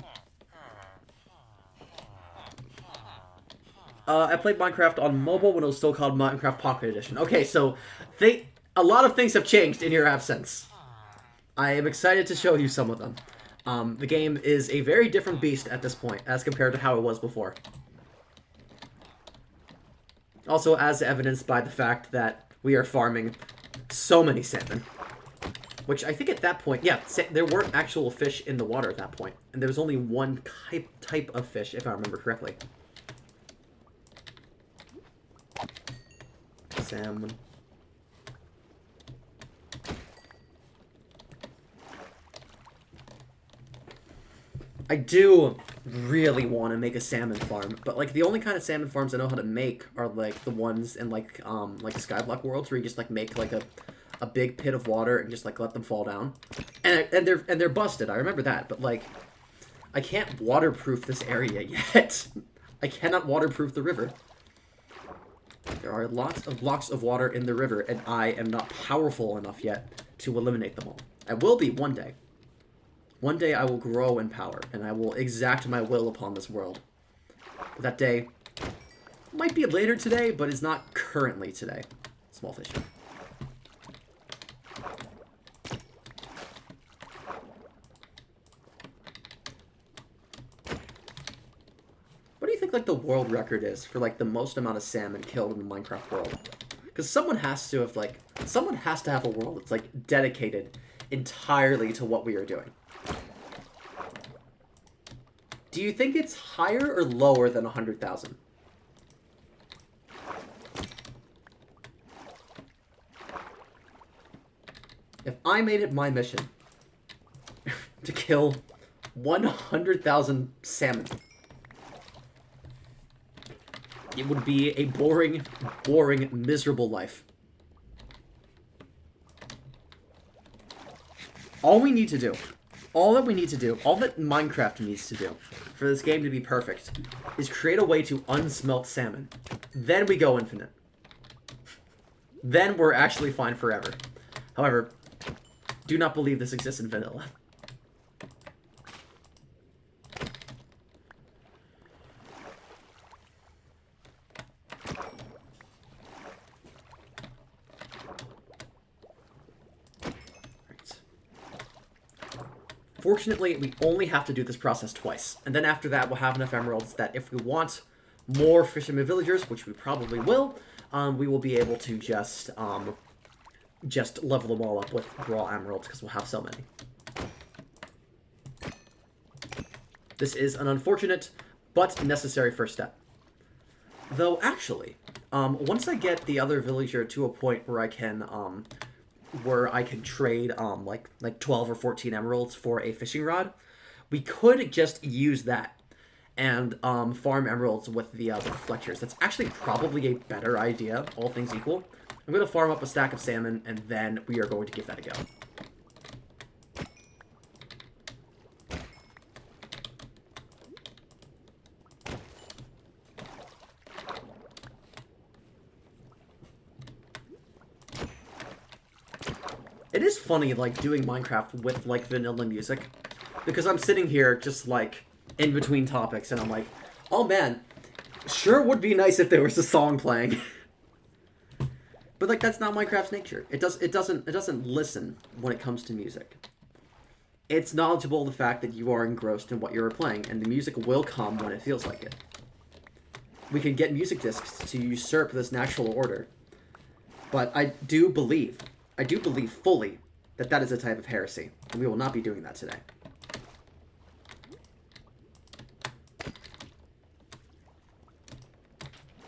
Speaker 1: I played Minecraft on mobile when it was still called Minecraft Pocket Edition. Okay, so a lot of things have changed in your absence. I am excited to show you some of them. The game is a very different beast at this point as compared to how it was before. Also, as evidenced by the fact that we are farming so many salmon. Which I think at that point, yeah, there weren't actual fish in the water at that point. And there was only one type of fish, if I remember correctly. Salmon. I do really want to make a salmon farm, but like the only kind of salmon farms I know how to make are like the ones in like Skyblock worlds where you just like make like a big pit of water and just like let them fall down, and they're busted. I remember that, but like I can't waterproof this area yet. I cannot waterproof the river. There are lots of blocks of water in the river, and I am not powerful enough yet to eliminate them all. I will be one day. One day I will grow in power, and I will exact my will upon this world. But that day might be later today, but is not currently today. Small fish. What do you think like the world record is for like the most amount of salmon killed in the Minecraft world? Because someone has to have a world that's like dedicated entirely to what we are doing. Do you think it's higher or lower than 100,000? If I made it my mission to kill 100,000 salmon, it would be a boring, miserable life. All we need to do, all that Minecraft needs to do for this game to be perfect is create a way to unsmelt salmon. Then we go infinite. Then we're actually fine forever. However, do not believe this exists in vanilla. Fortunately, we only have to do this process twice, and then after that we'll have enough emeralds that if we want more fisherman villagers, which we probably will, we will be able to just level them all up with raw emeralds because we'll have so many. This is an unfortunate but necessary first step. Though actually, once I get the other villager to a point where I can trade like 12 or 14 emeralds for a fishing rod, we could just use that and farm emeralds with the Fletchers. That's actually probably a better idea, all things equal. I'm going to farm up a stack of salmon, and then we are going to give that a go. It is funny, like, doing Minecraft with, like, vanilla music. Because I'm sitting here just, like, in between topics, and I'm like, oh man, Sure would be nice if there was a song playing. But like that's not Minecraft's nature. It doesn't listen when it comes to music. It's knowledgeable of the fact that you are engrossed in what you're playing, and the music will come when it feels like it. We can get music discs to usurp this natural order. But I do believe fully that that is a type of heresy, and we will not be doing that today.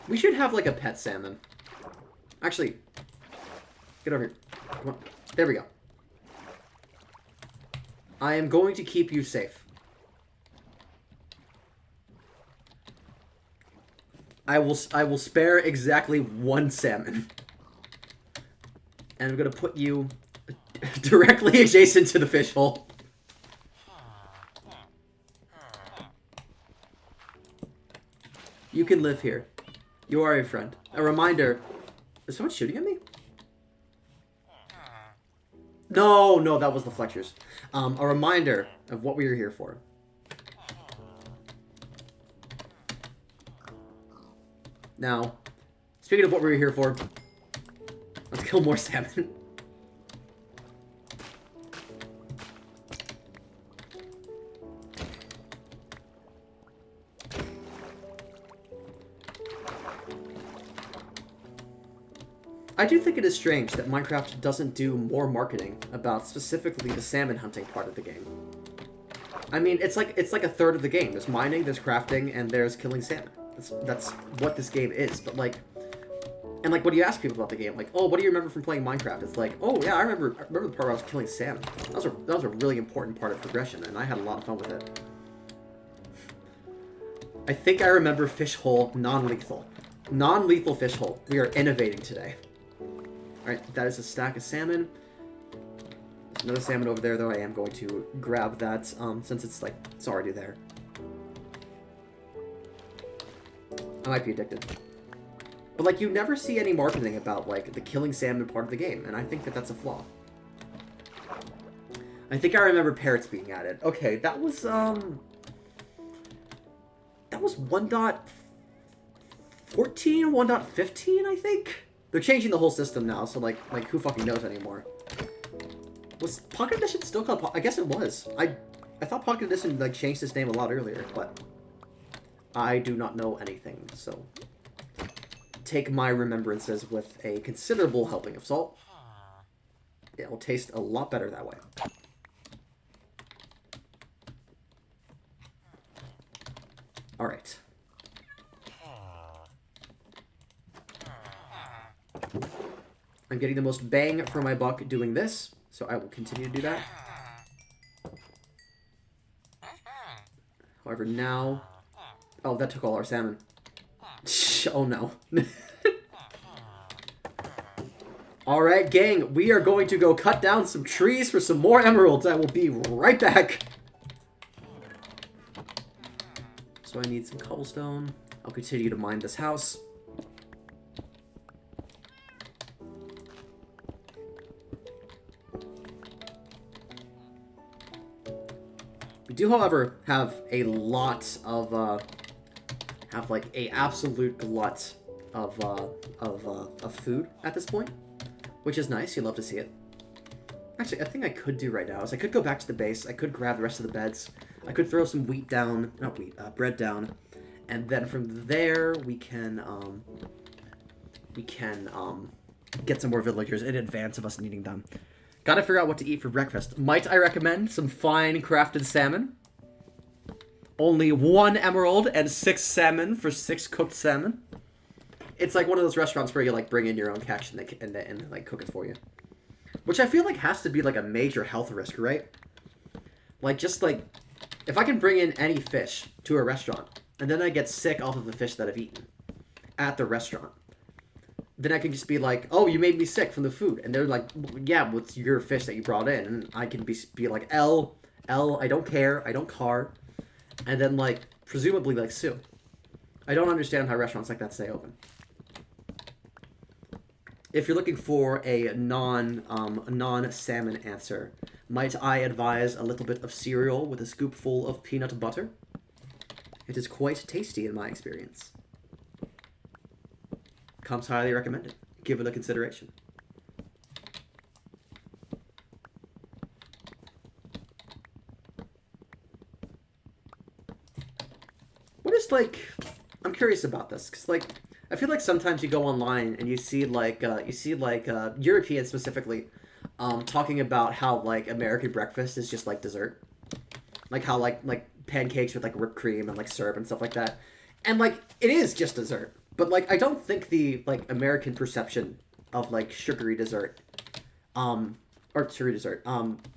Speaker 1: We should have like a pet salmon. Actually, get over here. Come on. There we go. I am going to keep you safe. I will spare exactly one salmon. And I'm going to put you directly adjacent to the fish hole. You can live here. You are a friend. A reminder. Is someone shooting at me? No, that was the Fletchers. A reminder of what we were here for. Now, speaking of what we were here for, let's kill more salmon. I do think it is strange that Minecraft doesn't do more marketing about specifically the salmon hunting part of the game. I mean, it's like a third of the game. There's mining, there's crafting, and there's killing salmon. That's what this game is. But like, and like, when you ask people about the game, like, oh, what do you remember from playing Minecraft? It's like, oh yeah, I remember the part where I was killing salmon. That was a really important part of progression, and I had a lot of fun with it. I think I remember fish hole non-lethal. Non-lethal fish hole. We are innovating today. Alright, that is a stack of salmon. There's another salmon over there, though. I am going to grab that, since it's already there. I might be addicted. But, like, you never see any marketing about, like, the killing salmon part of the game, and I think that that's a flaw. I think I remember parrots being added. Okay, that was 1.14, 1.15, I think? They're changing the whole system now, so like who fucking knows anymore? Was Pocket Edition still called I guess it was. I thought Pocket Edition like changed its name a lot earlier, but I do not know anything, so take my remembrances with a considerable helping of salt. It will taste a lot better that way. Alright. I'm getting the most bang for my buck doing this, so I will continue to do that. However, now... Oh, that took all our salmon. Oh, no. Alright, gang, we are going to go cut down some trees for some more emeralds. I will be right back. So I need some cobblestone. I'll continue to mine this house. We do, however, have a lot of, like a absolute glut of food at this point, which is nice. You love to see it. Actually, I think I could do right now is I could go back to the base. I could grab the rest of the beds. I could throw some wheat down, not wheat, bread down, and then from there we can get some more villagers in advance of us needing them. Gotta figure out what to eat for breakfast. Might I recommend some fine crafted salmon? Only 1 emerald and 6 salmon for 6 cooked salmon. It's like one of those restaurants where you like bring in your own catch and they like cook it for you. Which I feel like has to be like a major health risk, right? Like just like, if I can bring in any fish to a restaurant and then I get sick off of the fish that I've eaten at the restaurant, then I can just be like, oh, you made me sick from the food. And they're like, yeah, what's your fish that you brought in? And I can be like, L, I don't care, I don't car. And then, like, presumably, like, sue. I don't understand how restaurants like that stay open. If you're looking for a non-salmon answer, might I advise a little bit of cereal with a scoopful of peanut butter? It is quite tasty in my experience. comes highly recommended. Give it a consideration. What is like? I'm curious about this because like I feel like sometimes you go online and you see like Europeans specifically talking about how like American breakfast is just like dessert, like how like pancakes with like whipped cream and like syrup and stuff like that, and like it is just dessert. But like I don't think the like American perception of like sugary dessert, or sugary dessert,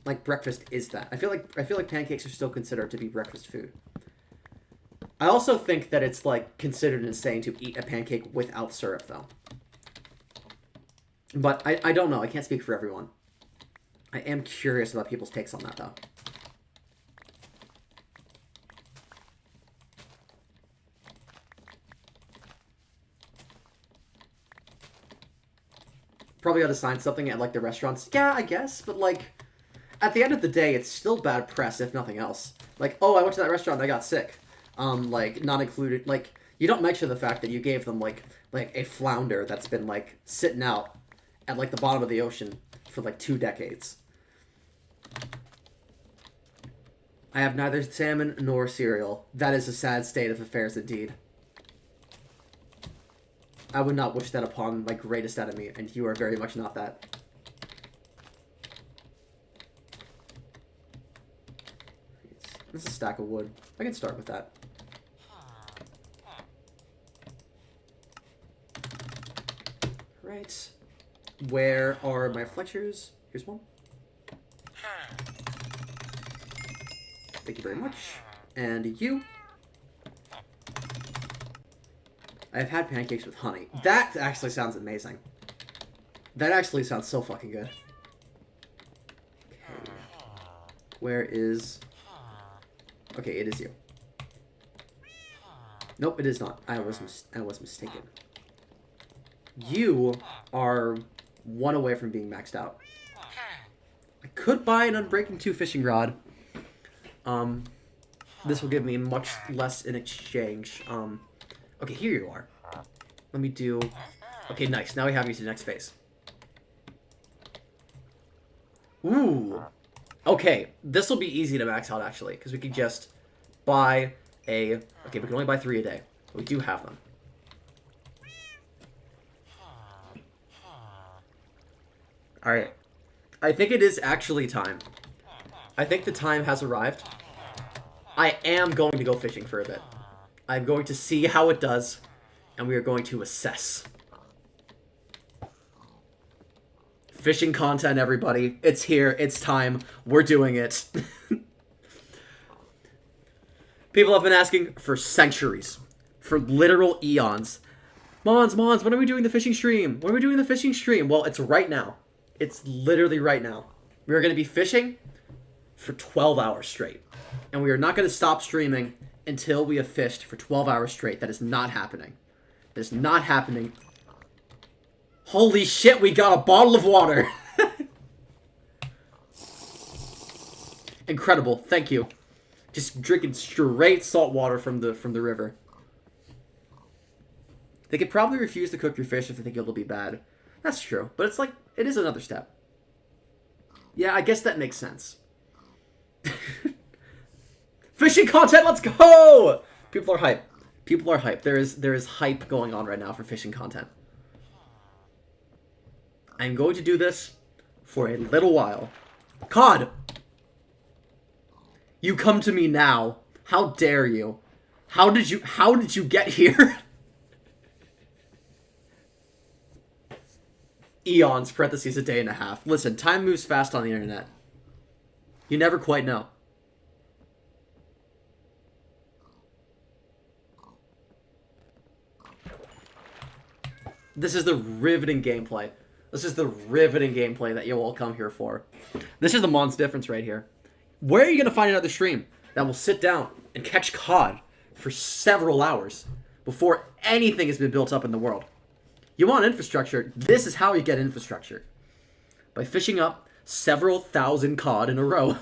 Speaker 1: like breakfast is that. I feel like pancakes are still considered to be breakfast food. I also think that it's like considered insane to eat a pancake without syrup though. But I don't know. I can't speak for everyone. I am curious about people's takes on that though. Probably ought to sign something at like the restaurants. Yeah, I guess, but like at the end of the day, it's still bad press if nothing else. Like, oh, I went to that restaurant and I got sick. Like not included. Like you don't mention the fact that you gave them like a flounder that's been like sitting out at like the bottom of the ocean for like 2 decades. I have neither salmon nor cereal. That is a sad state of affairs indeed. I would not wish that upon my greatest enemy, and you are very much not that. This is a stack of wood. I can start with that. Right. Where are my Fletchers? Here's one. Thank you very much. And you. I've had pancakes with honey. That actually sounds amazing. That actually sounds so fucking good. Okay. Where is... Okay, it is you. Nope, it is not. I was mistaken. You are 1 away from being maxed out. I could buy an Unbreaking 2 fishing rod. This will give me much less in exchange. Okay, here you are. Let me do... Okay, nice. Now we have you to the next phase. Ooh. Okay, this will be easy to max out, actually, because we can just buy a... Okay, we can only buy 3 a day. But we do have them. Alright. I think it is actually time. I think the time has arrived. I am going to go fishing for a bit. I'm going to see how it does, and we are going to assess. Fishing content, everybody. It's here. It's time. We're doing it. People have been asking for centuries. For literal eons. Mons, when are we doing the fishing stream? When are we doing the fishing stream? Well, it's right now. It's literally right now. We are going to be fishing for 12 hours straight. And we are not going to stop streaming until we have fished for 12 hours straight. That is not happening. That is not happening. Holy shit, we got a bottle of water. Incredible. Thank you. Just drinking straight salt water from the river. They could probably refuse to cook your fish if they think it'll be bad. That's true. But it's like, it is another step. Yeah, I guess that makes sense. Fishing content, let's go! People are hype. People are hype. There is hype going on right now for fishing content. I'm going to do this for a little while. Cod! You come to me now. How dare you? How did you get here? Eons, parentheses, a day and a half. Listen, time moves fast on the internet. You never quite know. This is the riveting gameplay. This is the riveting gameplay that you'll all come here for. This is the Mons difference right here. Where are you going to find another stream that will sit down and catch cod for several hours before anything has been built up in the world? You want infrastructure? This is how you get infrastructure. By fishing up several thousand cod in a row.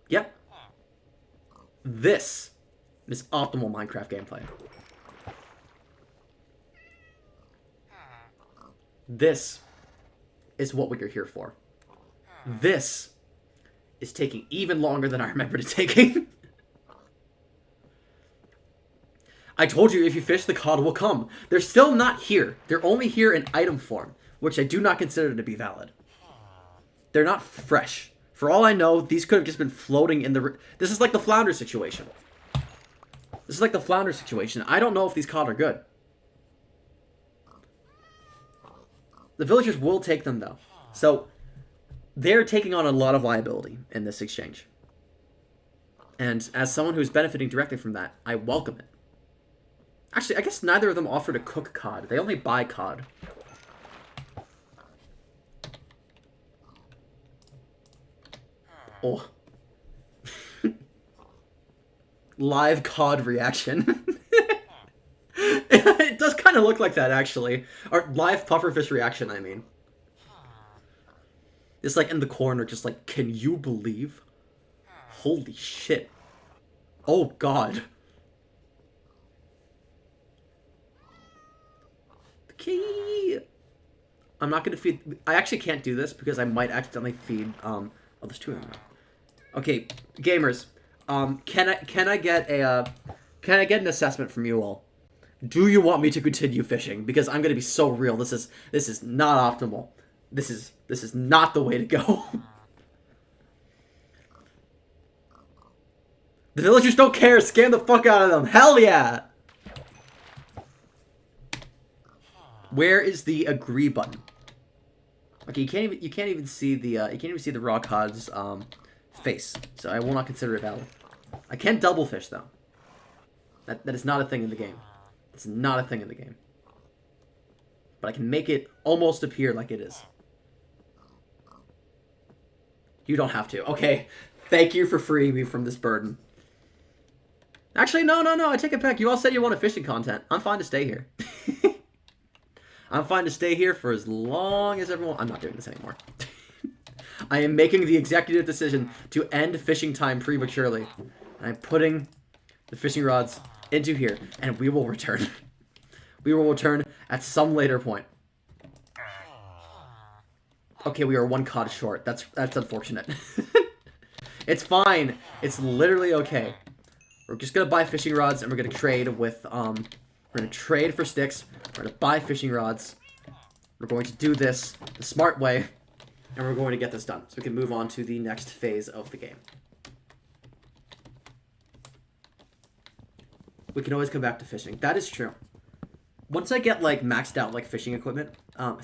Speaker 1: Yep. This This optimal Minecraft gameplay. This is what we're here for. This is taking even longer than I remembered it taking. I told you if you fish, the cod will come. They're still not here. They're only here in item form, which I do not consider to be valid. They're not fresh. For all I know, these could have just been floating in the... This is like the flounder situation. This is like the flounder situation. I don't know if these cod are good. The villagers will take them, though. So, they're taking on a lot of liability in this exchange. And as someone who's benefiting directly from that, I welcome it. Actually, I guess neither of them offer to cook cod. They only buy cod. Oh. Live cod reaction. It does kind of look like that, actually. Or live pufferfish reaction, I mean. It's like in the corner, just like, can you believe? Holy shit. Oh, God. Okay. I'm not going to feed... I actually can't do this because I might accidentally feed... Oh, there's two of them now. Okay, gamers. Can I get an assessment from you all? Do you want me to continue fishing? Because I'm gonna be so real. This is not optimal. This is not the way to go. The villagers don't care. Scam the fuck out of them. Hell yeah. Where is the agree button? Okay, you can't even see the raw cod's face, so I will not consider it valid. I can double fish though. That is not a thing in the game. It's not a thing in the game. But I can make it almost appear like it is. You don't have to. Okay, thank you for freeing me from this burden. Actually, no, I take it back. You all said you wanted fishing content. I'm fine to stay here. I'm fine to stay here for as long as everyone... I'm not doing this anymore. I am making the executive decision to end fishing time prematurely. And I'm putting the fishing rods into here, and we will return. We will return at some later point. Okay, we are one cod short. That's unfortunate. It's fine. It's literally okay. We're just gonna buy fishing rods, and we're gonna trade with we're gonna trade for sticks. We're gonna buy fishing rods. We're going to do this the smart way, and we're going to get this done so we can move on to the next phase of the game. We can always come back to fishing. That is true. Once I get like maxed out like fishing equipment, oh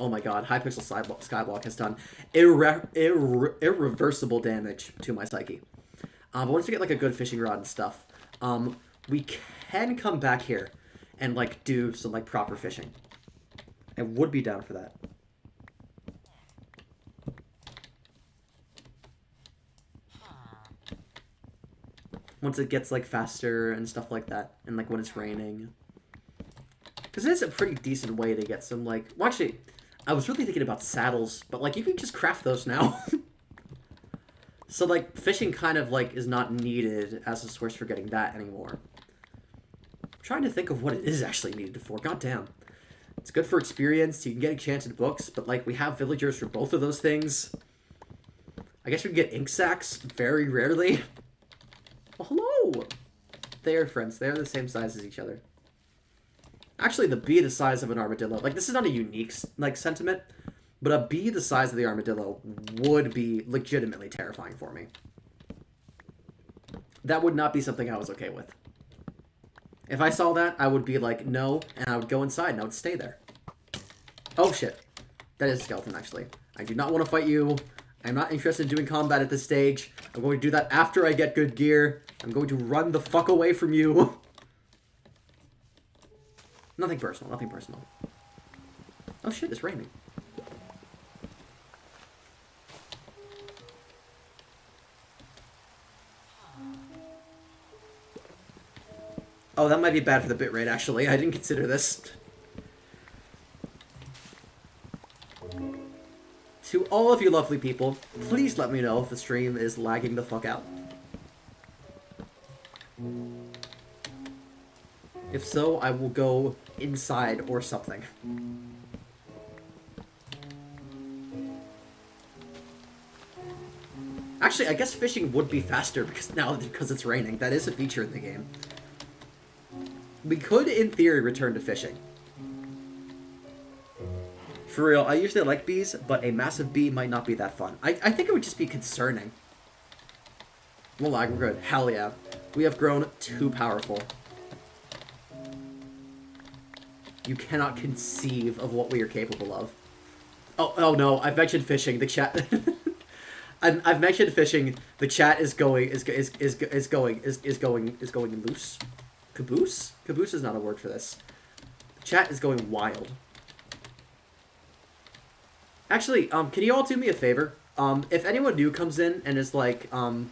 Speaker 1: my god, Hypixel Skyblock has done irreversible damage to my psyche. But once we get like a good fishing rod and stuff, we can come back here and like do some like proper fishing. I would be down for that. Once it gets like faster and stuff like that, and like when it's raining. Because it is a pretty decent way to get some like... Well, actually, I was really thinking about saddles, but like you can just craft those now. So like fishing kind of like is not needed as a source for getting that anymore. I'm trying to think of what it is actually needed for. God damn. It's good for experience. You can get enchanted books, but like we have villagers for both of those things. I guess we can get ink sacks very rarely. Well, hello! They are friends. They are the same size as each other. Actually, the bee the size of an armadillo. Like, this is not a unique, like, sentiment, but a bee the size of the armadillo would be legitimately terrifying for me. That would not be something I was okay with. If I saw that, I would be like, no, and I would go inside and I would stay there. Oh, shit. That is a skeleton, actually. I do not want to fight you. I'm not interested in doing combat at this stage. I'm going to do that after I get good gear. I'm going to run the fuck away from you. Nothing personal, nothing personal. Oh shit, it's raining. Oh, that might be bad for the bitrate, actually. I didn't consider this. To all of you lovely people, please let me know if the stream is lagging the fuck out. If so, I will go inside or something. Actually, I guess fishing would be faster because it's raining. That is a feature in the game. We could, in theory, return to fishing. For real, I usually like bees, but a massive bee might not be that fun. I think it would just be concerning. Well, lag, we're good. Hell yeah. We have grown too powerful. You cannot conceive of what we are capable of. Oh no, I've mentioned fishing. The chat... I've mentioned fishing. The chat is going loose. Caboose? Caboose is not a word for this. The chat is going wild. Actually, can you all do me a favor? If anyone new comes in and is like, oh,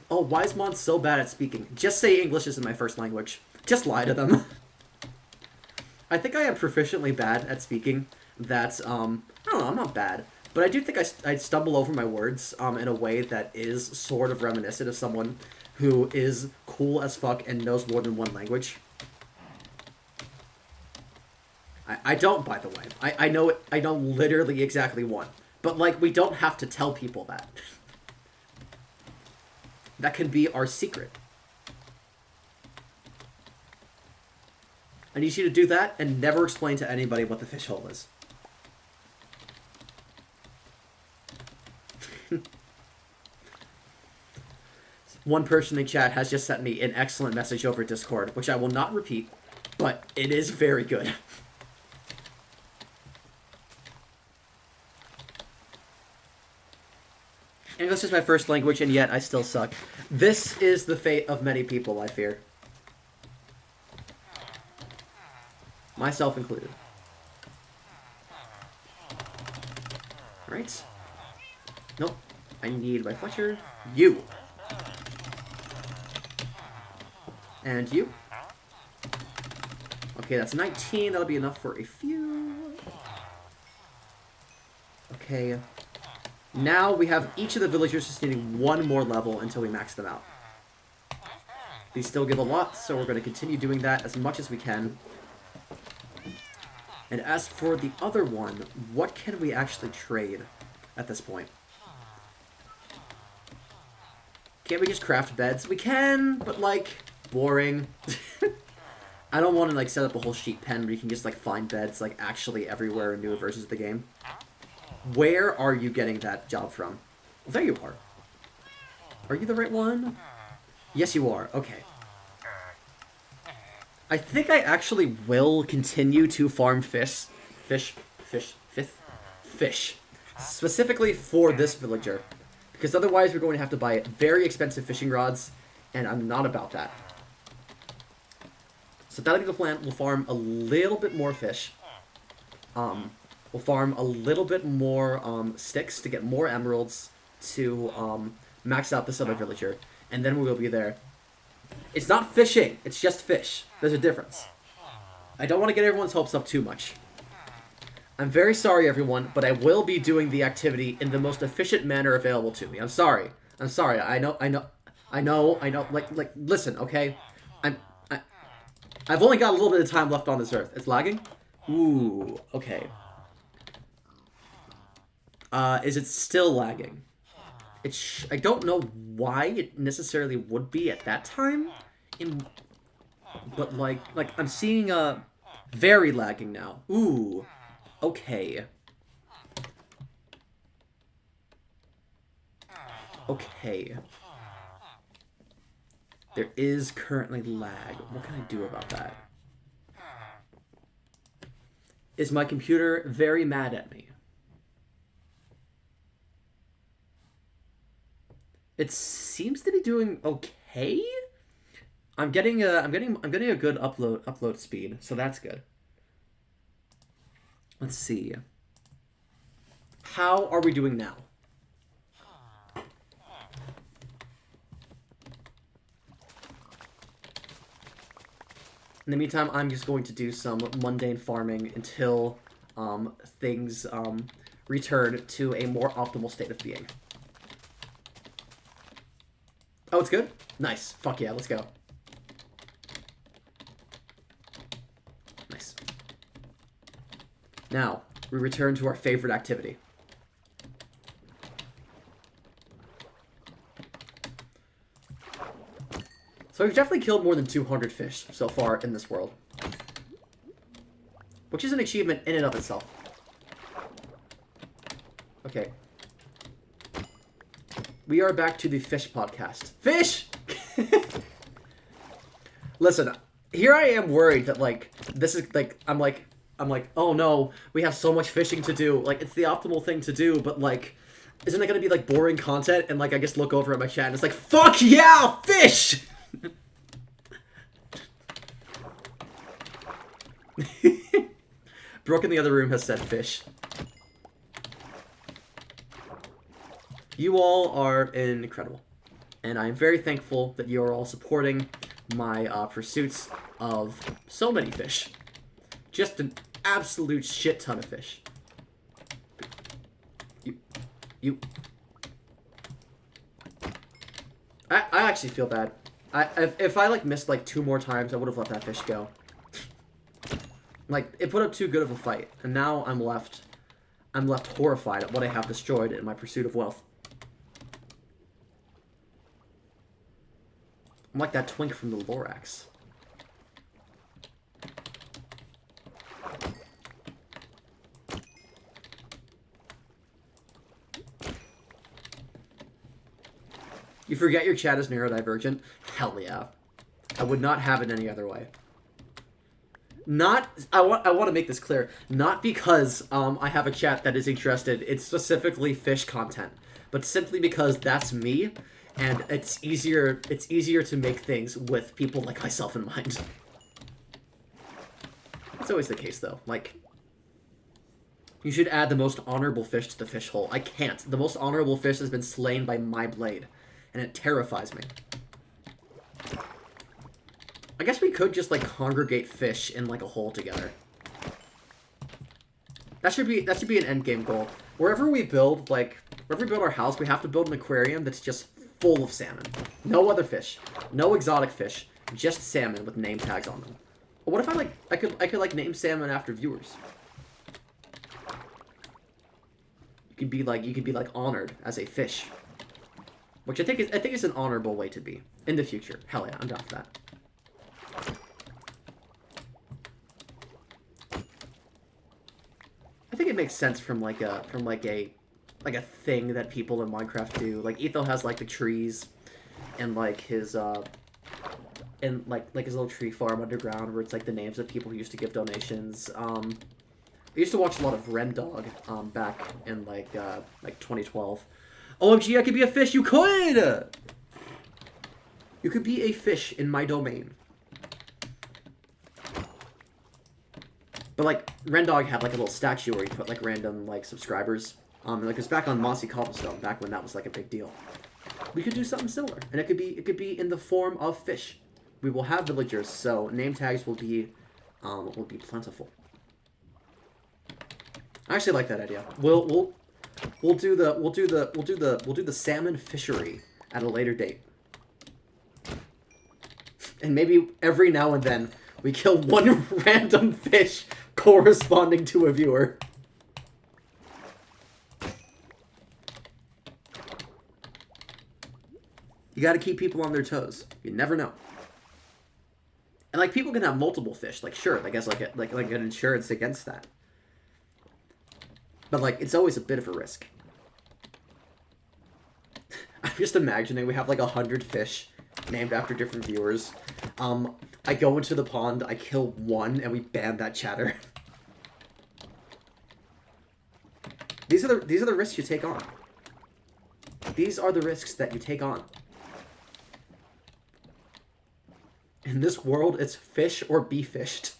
Speaker 1: why is Mon so bad at speaking? Just say English isn't my first language. Just lie to them. I think I am proficiently bad at speaking. That's, I don't know, I'm not bad. But I do think I stumble over my words in a way that is sort of reminiscent of someone who is cool as fuck and knows more than one language. I don't, by the way. I know it. I know literally exactly one. But, like, we don't have to tell people that. That can be our secret. I need you to do that and never explain to anybody what the fish hole is. One person in chat has just sent me an excellent message over Discord, which I will not repeat, but it is very good. English is my first language, and yet I still suck. This is the fate of many people, I fear. Myself included. Alright. Nope. I need my Fletcher. You. And you. Okay, that's 19. That'll be enough for a few. Okay. Now we have each of the villagers just needing one more level until we max them out. These still give a lot, so we're going to continue doing that as much as we can. And as for the other one, what can we actually trade at this point? Can't we just craft beds? We can, but, like, boring. I don't want to, like, set up a whole sheep pen where you can just, like, find beds, like, actually everywhere in newer versions of the game. Where are you getting that job from? Well, there you are. Are you the right one? Yes, you are. Okay. I think I actually will continue to farm fish. Specifically for this villager. Because otherwise we're going to have to buy very expensive fishing rods, and I'm not about that. So that'll be the plan. We'll farm a little bit more fish. We'll farm a little bit more sticks to get more emeralds to max out this other villager. And then we'll be there. It's not fishing. It's just fish. There's a difference. I don't want to get everyone's hopes up too much. I'm very sorry, everyone, but I will be doing the activity in the most efficient manner available to me. I'm sorry. I'm sorry. I know. Like, listen, okay? I've only got a little bit of time left on this earth. It's lagging? Ooh, okay. Is it still lagging? I don't know why it necessarily would be at that time. But like I'm seeing very lagging now. Ooh. Okay. Okay. There is currently lag. What can I do about that? Is my computer very mad at me? It seems to be doing okay. I'm getting a good upload speed, so that's good. Let's see. How are we doing now? In the meantime, I'm just going to do some mundane farming until things return to a more optimal state of being. Oh, it's good? Nice. Fuck yeah, let's go. Now, we return to our favorite activity. So we've definitely killed more than 200 fish so far in this world. Which is an achievement in and of itself. Okay. We are back to the fish podcast. Fish! Listen, here I am worried that, like, this is, like, I'm like, oh no, we have so much fishing to do. Like, it's the optimal thing to do, but, like, isn't it gonna be, like, boring content? And, like, I just look over at my chat and it's like, fuck yeah, fish! Brooke in the other room has said fish. You all are incredible. And I am very thankful that you are all supporting my pursuits of so many fish. Just an absolute shit ton of fish. You. I actually feel bad. If I, like, missed, like, 2 more times, I would have let that fish go. Like, it put up too good of a fight, and now I'm left horrified at what I have destroyed in my pursuit of wealth. I'm like that twink from the Lorax. You forget your chat is neurodivergent? Hell yeah. I would not have it any other way. I want to make this clear. Not because I have a chat that is interested in specifically fish content, but simply because that's me, and it's easier to make things with people like myself in mind. That's always the case, though. Like, you should add the most honorable fish to the fish hole. I can't. The most honorable fish has been slain by my blade, and it terrifies me. I guess we could just, like, congregate fish in, like, a hole together. That should be an endgame goal. Wherever we build our house, we have to build an aquarium that's just full of salmon. No other fish. No exotic fish. Just salmon with name tags on them. What if I could like name salmon after viewers? You could be like honored as a fish. Which I think is an honorable way to be in the future. Hell yeah, I'm down for that. I think it makes sense from like a thing that people in Minecraft do. Like Etho has like the trees and like his and like his little tree farm underground where it's like the names of people who used to give donations. I used to watch a lot of Rendog back in like 2012. OMG, I could be a fish. You could. You could be a fish in my domain. But, like, Rendog had, like, a little statue where he put, like, random, like, subscribers. And, like, it was back on Mossy Cobblestone, back when that was, like, a big deal. We could do something similar. And it could be in the form of fish. We will have villagers, so name tags will be plentiful. I actually like that idea. We'll do the salmon fishery at a later date. And maybe every now and then we kill one random fish corresponding to a viewer. You gotta keep people on their toes. You never know. And, like, people can have multiple fish. Like, sure, I guess, like an insurance against that. But, like, it's always a bit of a risk. I'm just imagining we have, like, 100 fish named after different viewers. I go into the pond, I kill one, and we ban that chatter. These are the risks you take on. These are the risks that you take on. In this world, it's fish or be fished.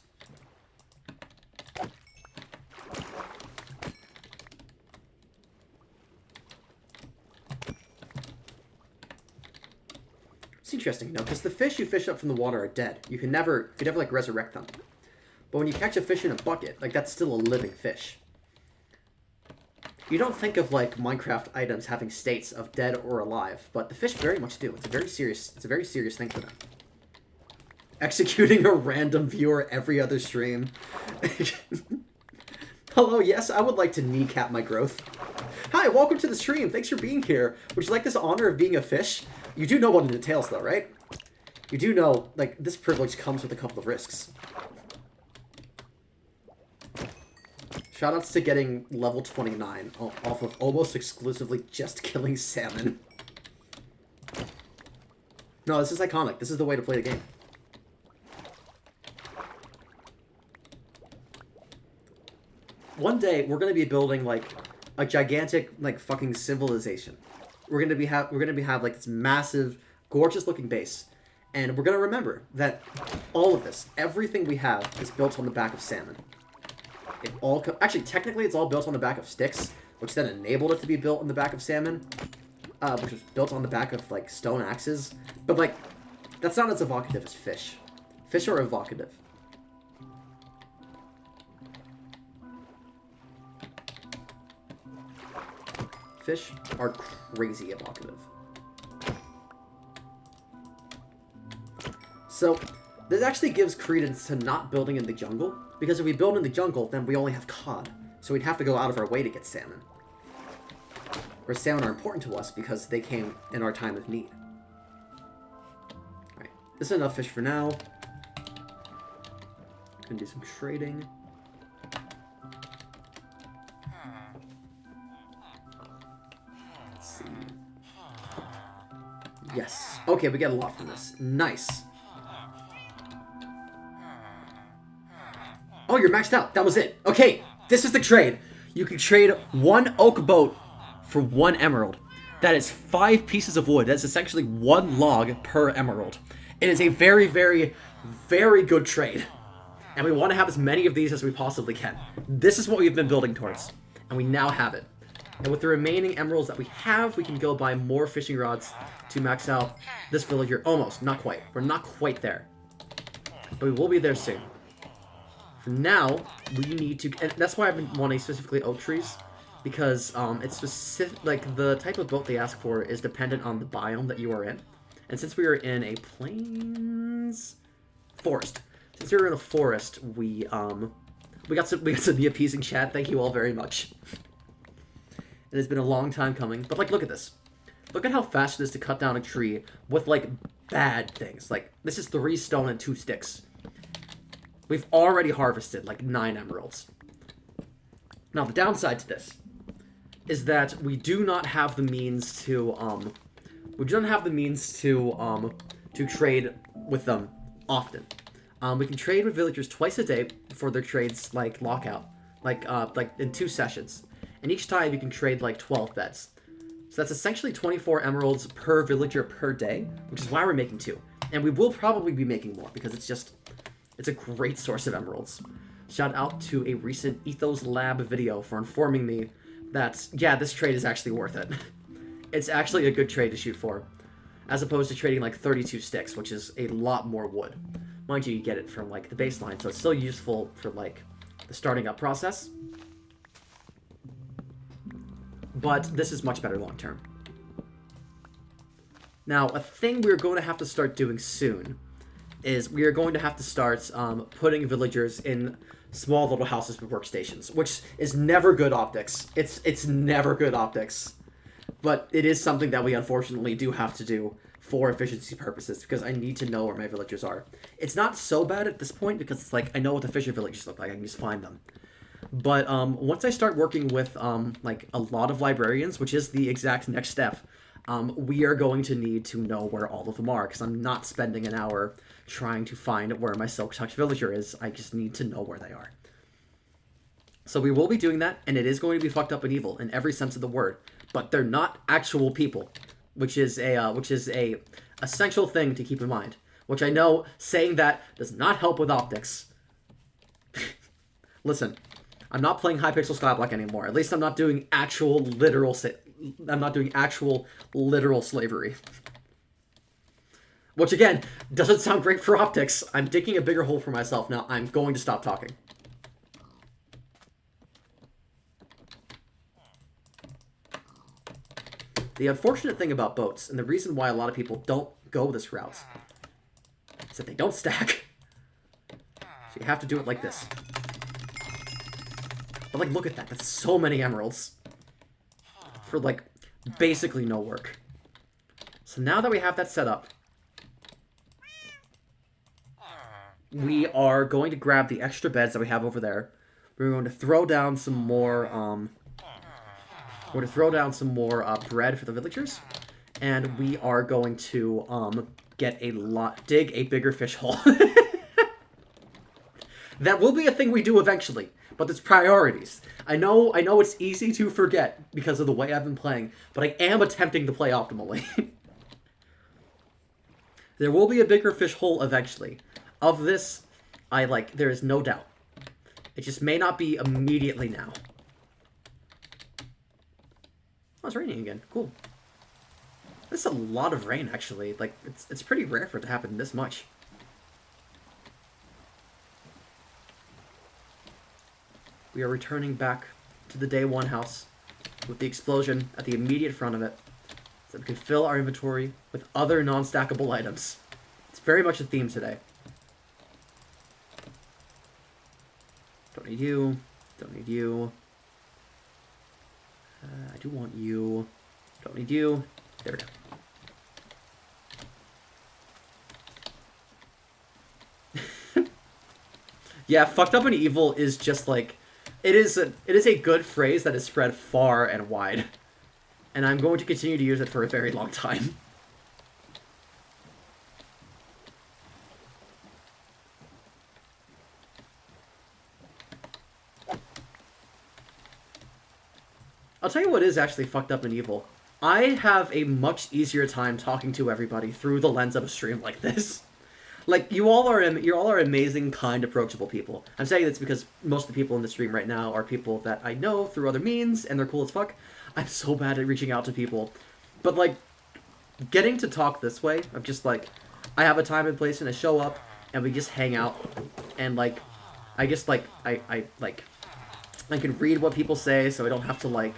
Speaker 1: It's interesting, you know, because the fish you fish up from the water are dead. You can never like resurrect them. But when you catch a fish in a bucket, like, that's still a living fish. You don't think of, like, Minecraft items having states of dead or alive, but the fish very much do. It's a very serious thing for them. Executing a random viewer every other stream. Hello, yes, I would like to kneecap my growth. Hi, welcome to the stream. Thanks for being here. Would you like this honor of being a fish? You do know what it entails, though, right? You do know, like, this privilege comes with a couple of risks. Shoutouts to getting level 29 off of almost exclusively just killing salmon. No, this is iconic. This is the way to play the game. One day, we're gonna be building, like, a gigantic, like, fucking civilization. We're gonna have like this massive, gorgeous-looking base, and we're gonna remember that all of this, everything we have, is built on the back of salmon. It all actually, technically, it's all built on the back of sticks, which then enabled it to be built on the back of salmon, which was built on the back of like stone axes. But like, that's not as evocative as fish. Fish are evocative. Fish are crazy evocative. So, this actually gives credence to not building in the jungle, because if we build in the jungle, then we only have cod, so we'd have to go out of our way to get salmon. Whereas salmon are important to us because they came in our time of need. Alright, this is enough fish for now. Gonna do some trading. Let's see. Yes. Okay, we get a lot from this. Nice. Oh, you're maxed out. That was it. Okay, this is the trade. You can trade one oak boat for one emerald. That is 5 pieces of wood. That's essentially 1 log per emerald. It is a very, very, very good trade. And we want to have as many of these as we possibly can. This is what we've been building towards. And we now have it. And with the remaining emeralds that we have, we can go buy more fishing rods to max out this villager. Almost. Not quite. We're not quite there. But we will be there soon. For now, we need to... And that's why I've been wanting specifically oak trees. Because it's specific... Like, the type of boat they ask for is dependent on the biome that you are in. And since we are in a plains... forest. Since we were in a forest, we got to be appeasing chat. Thank you all very much. It has been a long time coming. But, like, look at this. Look at how fast it is to cut down a tree with, like, bad things. Like, this is 3 stone and 2 sticks. We've already harvested, like, 9 emeralds. Now, the downside to this is that we do not have the means to, to trade with them often. We can trade with villagers twice a day for their trades, like, lockout. Like in 2 sessions. And each time you can trade, like, 12 beds. So that's essentially 24 emeralds per villager per day, which is why we're making 2. And we will probably be making more, because it's a great source of emeralds. Shout out to a recent Ethos Lab video for informing me that, yeah, this trade is actually worth it. It's actually a good trade to shoot for, as opposed to trading like 32 sticks, which is a lot more wood. Mind you, you get it from like the baseline, so it's still useful for like the starting up process. But this is much better long term. Now, a thing we're going to have to start doing soon is we are going to have to start putting villagers in small little houses with workstations, which is never good optics. It's never good optics. But it is something that we unfortunately do have to do for efficiency purposes, because I need to know where my villagers are. It's not so bad at this point, because it's like, I know what the fisher villagers look like, I can just find them. But once I start working with like a lot of librarians, which is the exact next step, we are going to need to know where all of them are, because I'm not spending an hour trying to find where my Silk Touch villager is. I just need to know where they are. So we will be doing that, and it is going to be fucked up and evil in every sense of the word. But they're not actual people, which is a essential thing to keep in mind. Which I know saying that does not help with optics. Listen, I'm not playing Hypixel Skyblock anymore. At least I'm not doing actual literal slavery. Which, again, doesn't sound great for optics. I'm digging a bigger hole for myself now. I'm going to stop talking. The unfortunate thing about boats, and the reason why a lot of people don't go this route, is that they don't stack. So you have to do it like this. But, like, look at that. That's so many emeralds. For, like, basically no work. So now that we have that set up, we are going to grab the extra beds that we have over there. We're going to throw down some more, we're going to throw down some more bread for the villagers. And we are going to dig a bigger fish hole. That will be a thing we do eventually, but it's priorities. I know it's easy to forget because of the way I've been playing, but I am attempting to play optimally. There will be a bigger fish hole eventually. Of this, there is no doubt. It just may not be immediately now. Oh, it's raining again. Cool. This is a lot of rain, actually. Like, it's pretty rare for it to happen this much. We are returning back to the day one house with the explosion at the immediate front of it so that we can fill our inventory with other non-stackable items. It's very much a theme today. Don't need you. Don't need you. I do want you. Don't need you. There we go. Yeah, fucked up and evil is just like... It is a good phrase that is spread far and wide. And I'm going to continue to use it for a very long time. I'll tell you what is actually fucked up and evil. I have a much easier time talking to everybody through the lens of a stream like this. Like, you all are amazing, kind, approachable people. I'm saying this because most of the people in the stream right now are people that I know through other means, and they're cool as fuck. I'm so bad at reaching out to people. But, like, getting to talk this way, of just, like, I have a time and place, and I show up, and we just hang out, and, like, I just, like, I can read what people say, so I don't have to, like,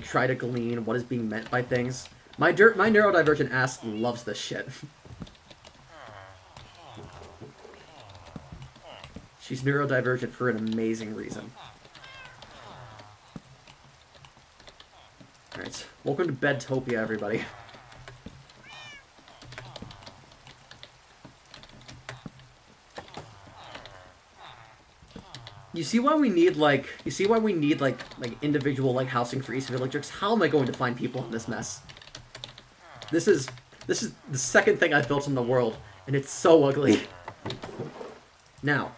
Speaker 1: try to glean what is being meant by things. My neurodivergent ass loves this shit. She's neurodivergent for an amazing reason. Alright, welcome to Bedtopia, everybody. You see why we need, like, individual, like, housing for each villagers? How am I going to find people in this mess? This is the second thing I've built in the world, and it's so ugly. Now,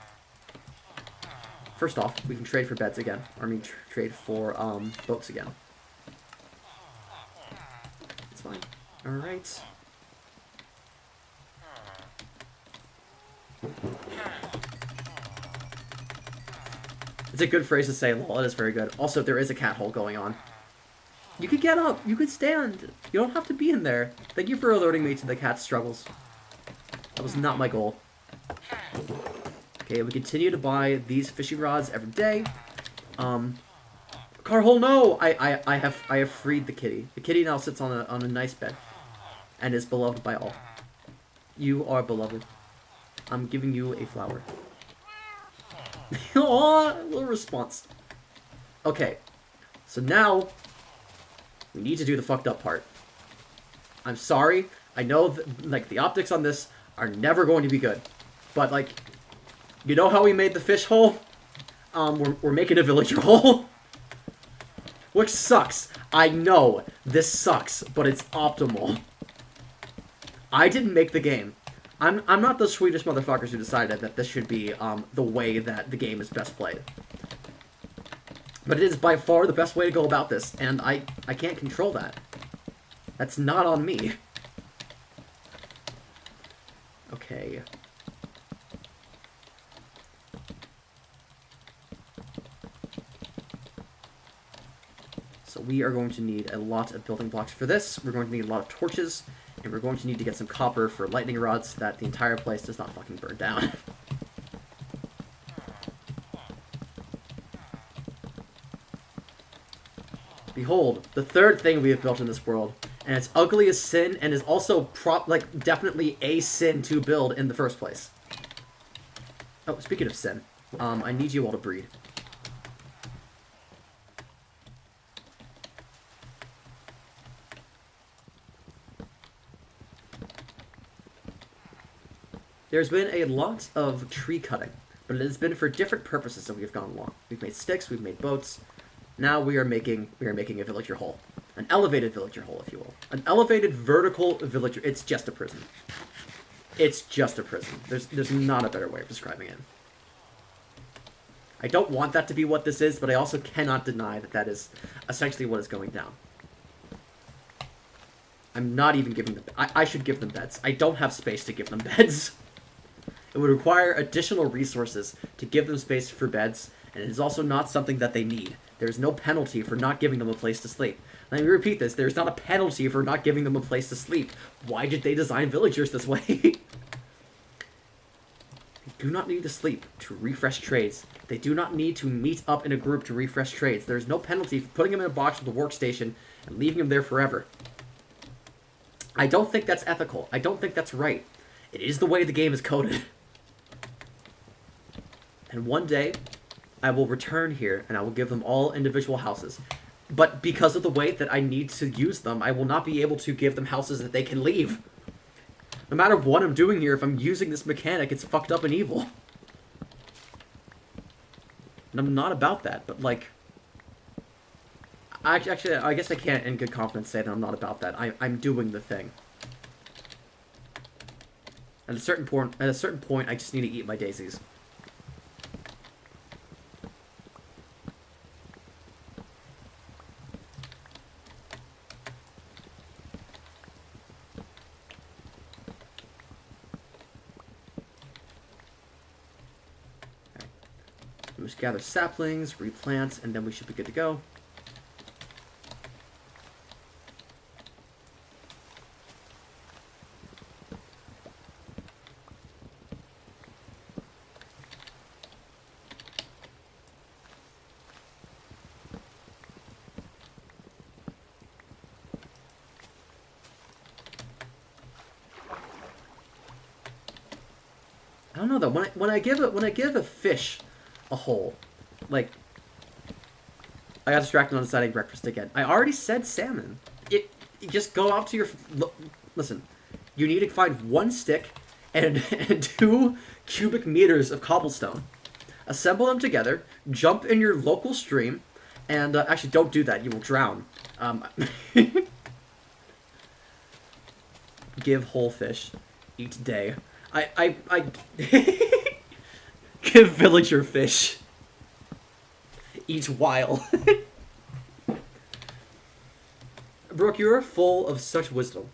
Speaker 1: first off, we can trade for beds again. Or, I mean, trade for, boats again. It's fine. Alright. It's a good phrase to say, lol, it is very good. Also, there is a cat hole going on. You could get up, you could stand. You don't have to be in there. Thank you for alerting me to the cat's struggles. That was not my goal. Okay, we continue to buy these fishing rods every day. Car hole, no! I have freed the kitty. The kitty now sits on a nice bed. And is beloved by all. You are beloved. I'm giving you a flower. Aww, little response. Okay, so now we need to do the fucked up part. I'm sorry. I know that, like, the optics on this are never going to be good. But, like, you know how we made the fish hole? We're making a villager hole. Which sucks. I know this sucks, but it's optimal. I didn't make the game. I'm not those Swedish motherfuckers who decided that this should be the way that the game is best played. But it is by far the best way to go about this, and I can't control that. That's not on me. Okay. So we are going to need a lot of building blocks for this. We're going to need a lot of torches. And we're going to need to get some copper for lightning rods so that the entire place does not fucking burn down. Behold, the third thing we have built in this world. And it's ugly as sin and is also definitely a sin to build in the first place. Oh, speaking of sin, I need you all to breed. There's been a lot of tree cutting, but it has been for different purposes that we've gone along. We've made sticks, we've made boats. Now we are making a villager hole. An elevated villager hole, if you will. An elevated vertical villager. It's just a prison. It's just a prison. There's not a better way of describing it. I don't want that to be what this is, but I also cannot deny that that is essentially what is going down. I'm not even giving them... I should give them beds. I don't have space to give them beds. It would require additional resources to give them space for beds, and it is also not something that they need. There is no penalty for not giving them a place to sleep. Let me repeat this. There is not a penalty for not giving them a place to sleep. Why did they design villagers this way? They do not need to sleep to refresh trades. They do not need to meet up in a group to refresh trades. There is no penalty for putting them in a box with a workstation and leaving them there forever. I don't think that's ethical. I don't think that's right. It is the way the game is coded. And one day, I will return here and I will give them all individual houses. But because of the way that I need to use them, I will not be able to give them houses that they can leave. No matter what I'm doing here, if I'm using this mechanic, it's fucked up and evil. And I'm not about that, but like... Actually, I guess I can't in good confidence say that I'm not about that. I'm doing the thing. At a certain point, I just need to eat my daisies. We just gather saplings, replant, and then we should be good to go. I don't know though. When I give a fish a hole, like, I got distracted on deciding breakfast again. I already said salmon. You just go out to your listen. You need to find one stick and 2 cubic meters of cobblestone. Assemble them together. Jump in your local stream, and actually don't do that. You will drown. Give whole fish each day. I give villager fish each while. Brooke, you are full of such wisdom.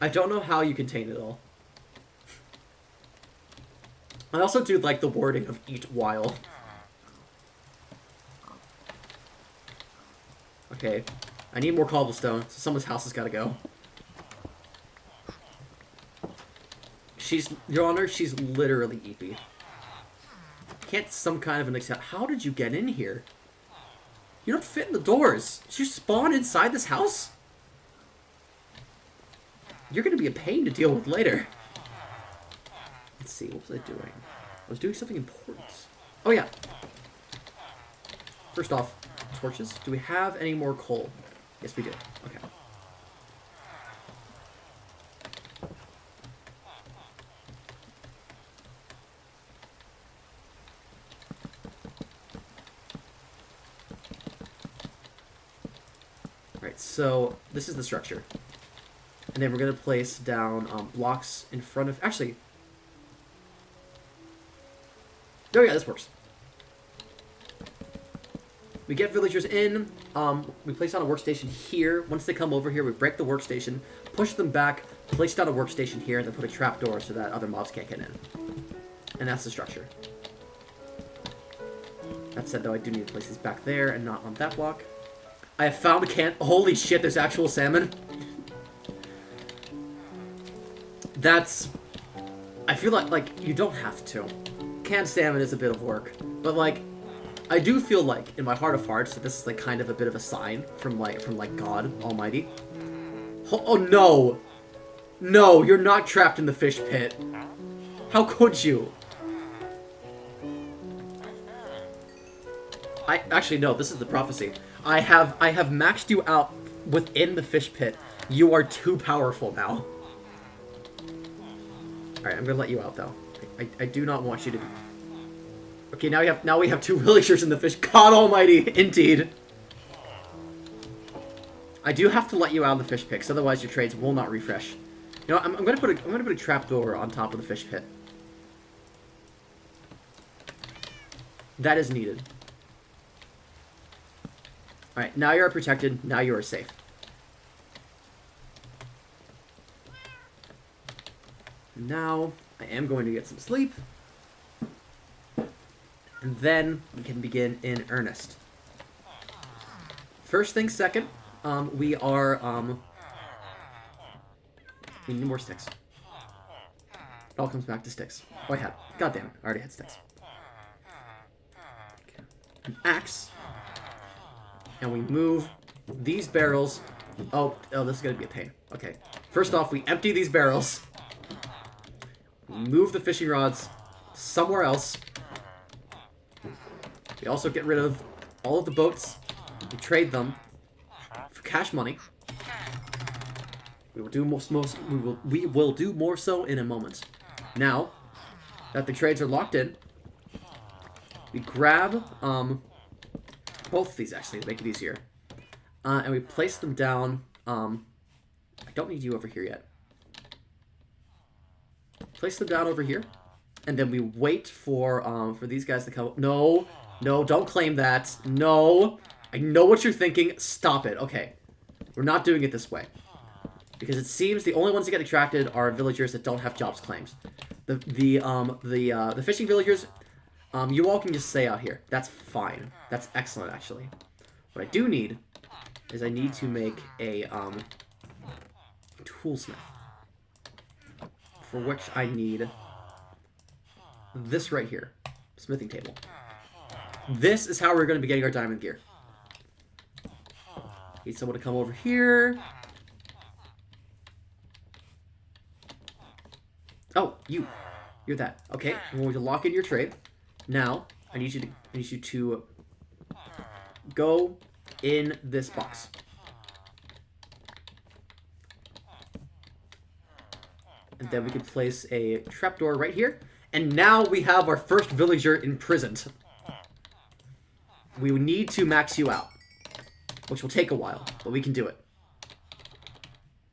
Speaker 1: I don't know how you contain it all. I also do like the wording of each while. Okay, I need more cobblestone, so someone's house has gotta go. Your Honor, she's literally eepy. Can't some kind of an accept. How did you get in here? You don't fit in the doors. Did you spawn inside this house? You're gonna be a pain to deal with later. Let's see, what was I doing? I was doing something important. Oh yeah. First off, torches. Do we have any more coal? Yes, we do. Okay. Alright, so this is the structure. And then we're going to place down blocks in front of... Actually... Oh yeah, this works. We get villagers in. We place down a workstation here. Once they come over here, we break the workstation, push them back, place down a workstation here, and then put a trapdoor so that other mobs can't get in. And that's the structure. That said, though, I do need to place these back there and not on that block. I have found a can... Holy shit, there's actual salmon. That's... I feel like you don't have to. Canned salmon is a bit of work. But, like, I do feel like, in my heart of hearts, that this is, like, kind of a bit of a sign from God Almighty. Oh, no! No, you're not trapped in the fish pit. How could you? Actually, no, this is the prophecy. I have maxed you out within the fish pit. You are too powerful now. Alright, I'm gonna let you out, though. I do not want you to... Okay, now we have 2 villagers in the fish. God almighty, indeed. I do have to let you out of the fish pits, otherwise your trades will not refresh. You know, I'm gonna put a trapdoor on top of the fish pit. That is needed. Alright, now you are protected. Now you are safe. Now, I am going to get some sleep. And then we can begin in earnest. First thing second, we need more sticks. It all comes back to sticks. Oh, I had. God damn it. I already had sticks. Okay. An axe. And we move these barrels. Oh, this is going to be a pain. Okay. First off, we empty these barrels. We move the fishing rods somewhere else. We also get rid of all of the boats. We trade them for cash money. We will do we will do more so in a moment. Now that the trades are locked in, we grab both of these actually to make it easier, and we place them down. I don't need you over here yet. Place them down over here, and then we wait for these guys to come. No, don't claim that. No, I know what you're thinking. Stop it. Okay, we're not doing it this way. Because it seems the only ones that get attracted are villagers that don't have jobs claims. The fishing villagers, you all can just stay out here. That's fine. That's excellent, actually. What I do need is I need to make a toolsmith, for which I need this right here, smithing table. This is how we're going to be getting our diamond gear. Need someone to come over here. Oh, you're that. Okay, I'm going to lock in your trade. Now, I need you to go in this box. And then we can place a trapdoor right here. And now we have our first villager imprisoned. We need to max you out, which will take a while, but we can do it.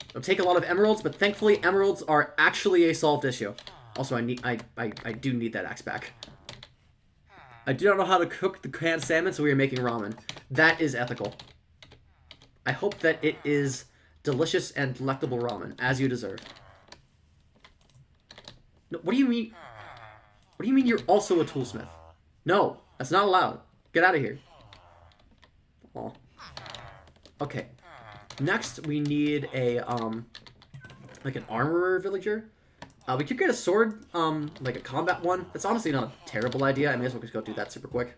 Speaker 1: It'll take a lot of emeralds, but thankfully emeralds are actually a solved issue. Also, I do need that axe back. I do not know how to cook the canned salmon, so we are making ramen. That is ethical. I hope that it is delicious and delectable ramen, as you deserve. No, what do you mean? What do you mean you're also a toolsmith? No, that's not allowed. Get out of here. Aw. Okay. Next, we need a, like an armorer villager. We could get a sword, like a combat one. That's honestly not a terrible idea. I may as well just go do that super quick.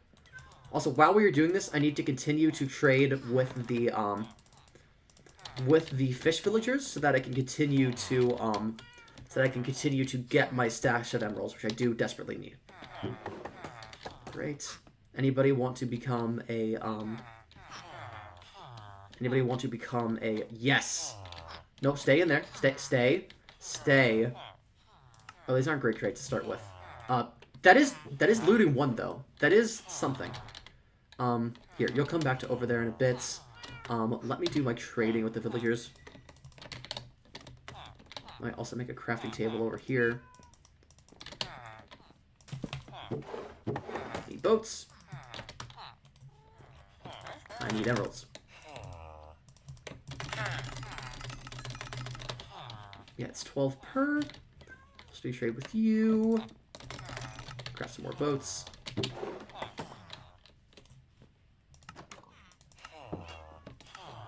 Speaker 1: Also, while we are doing this, I need to continue to trade with the fish villagers so that I can continue to, get my stash of emeralds, which I do desperately need. Great. Anybody want to become a, Anybody want to become a... Yes! No, stay in there. Stay. Oh, these aren't great traits to start with. That is looting 1, though. That is something. Here, you'll come back to over there in a bit. Let me do my trading with the villagers. Might also make a crafting table over here. I need boats. I need emeralds. Yeah, it's 12 per. Let's do trade with you. Craft some more boats.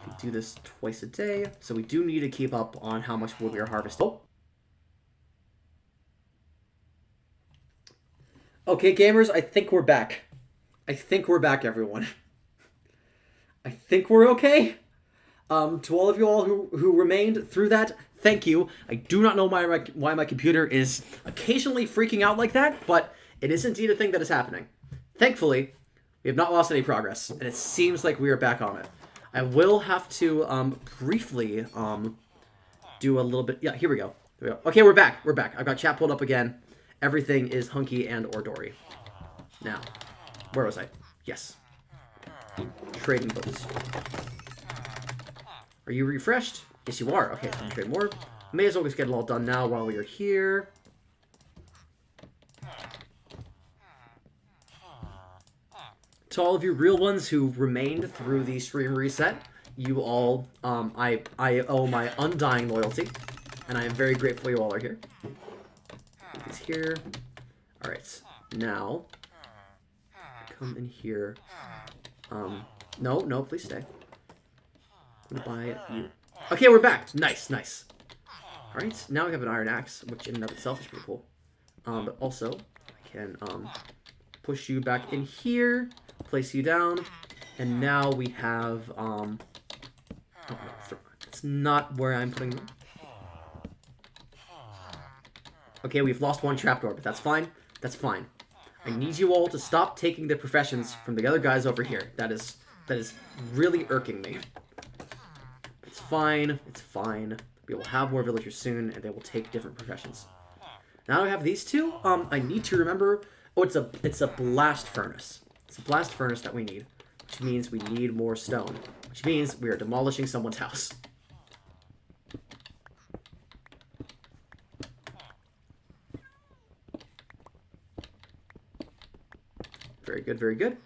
Speaker 1: We do this twice a day, so we do need to keep up on how much wood we are harvesting. Oh. Okay, gamers, I think we're back. Everyone. I think we're okay. To all of you all who remained through that, thank you. I do not know why my computer is occasionally freaking out like that, but it is indeed a thing that is happening. Thankfully, we have not lost any progress, and it seems like we are back on it. I will have to briefly do a little bit... Yeah, here we go. There we go. Okay, we're back. We're back. I've got chat pulled up again. Everything is hunky and or dory. Now, where was I? Yes. Trading posts. Are you refreshed? Yes, you are. Okay, so I'm trade more. May as well just get it all done now while we are here. To all of you real ones who remained through the stream reset, you all, I owe my undying loyalty, and I am very grateful you all are here. He's here. All right, now come in here. No, please stay. I'm gonna buy you. Okay, we're back. Nice, nice. All right, now we have an iron axe, which in and of itself is pretty cool. But also, I can push you back in here, place you down, and now we have oh, no, it's not where I'm putting them. Okay, we've lost one trapdoor, but that's fine. That's fine. I need you all to stop taking the professions from the other guys over here. That is really irking me. It's fine. It's fine. We will have more villagers soon, and they will take different professions. Now I have these two. I need to remember. Oh, it's a blast furnace. It's a blast furnace that we need, which means we need more stone, which means we are demolishing someone's house. Very good, very good.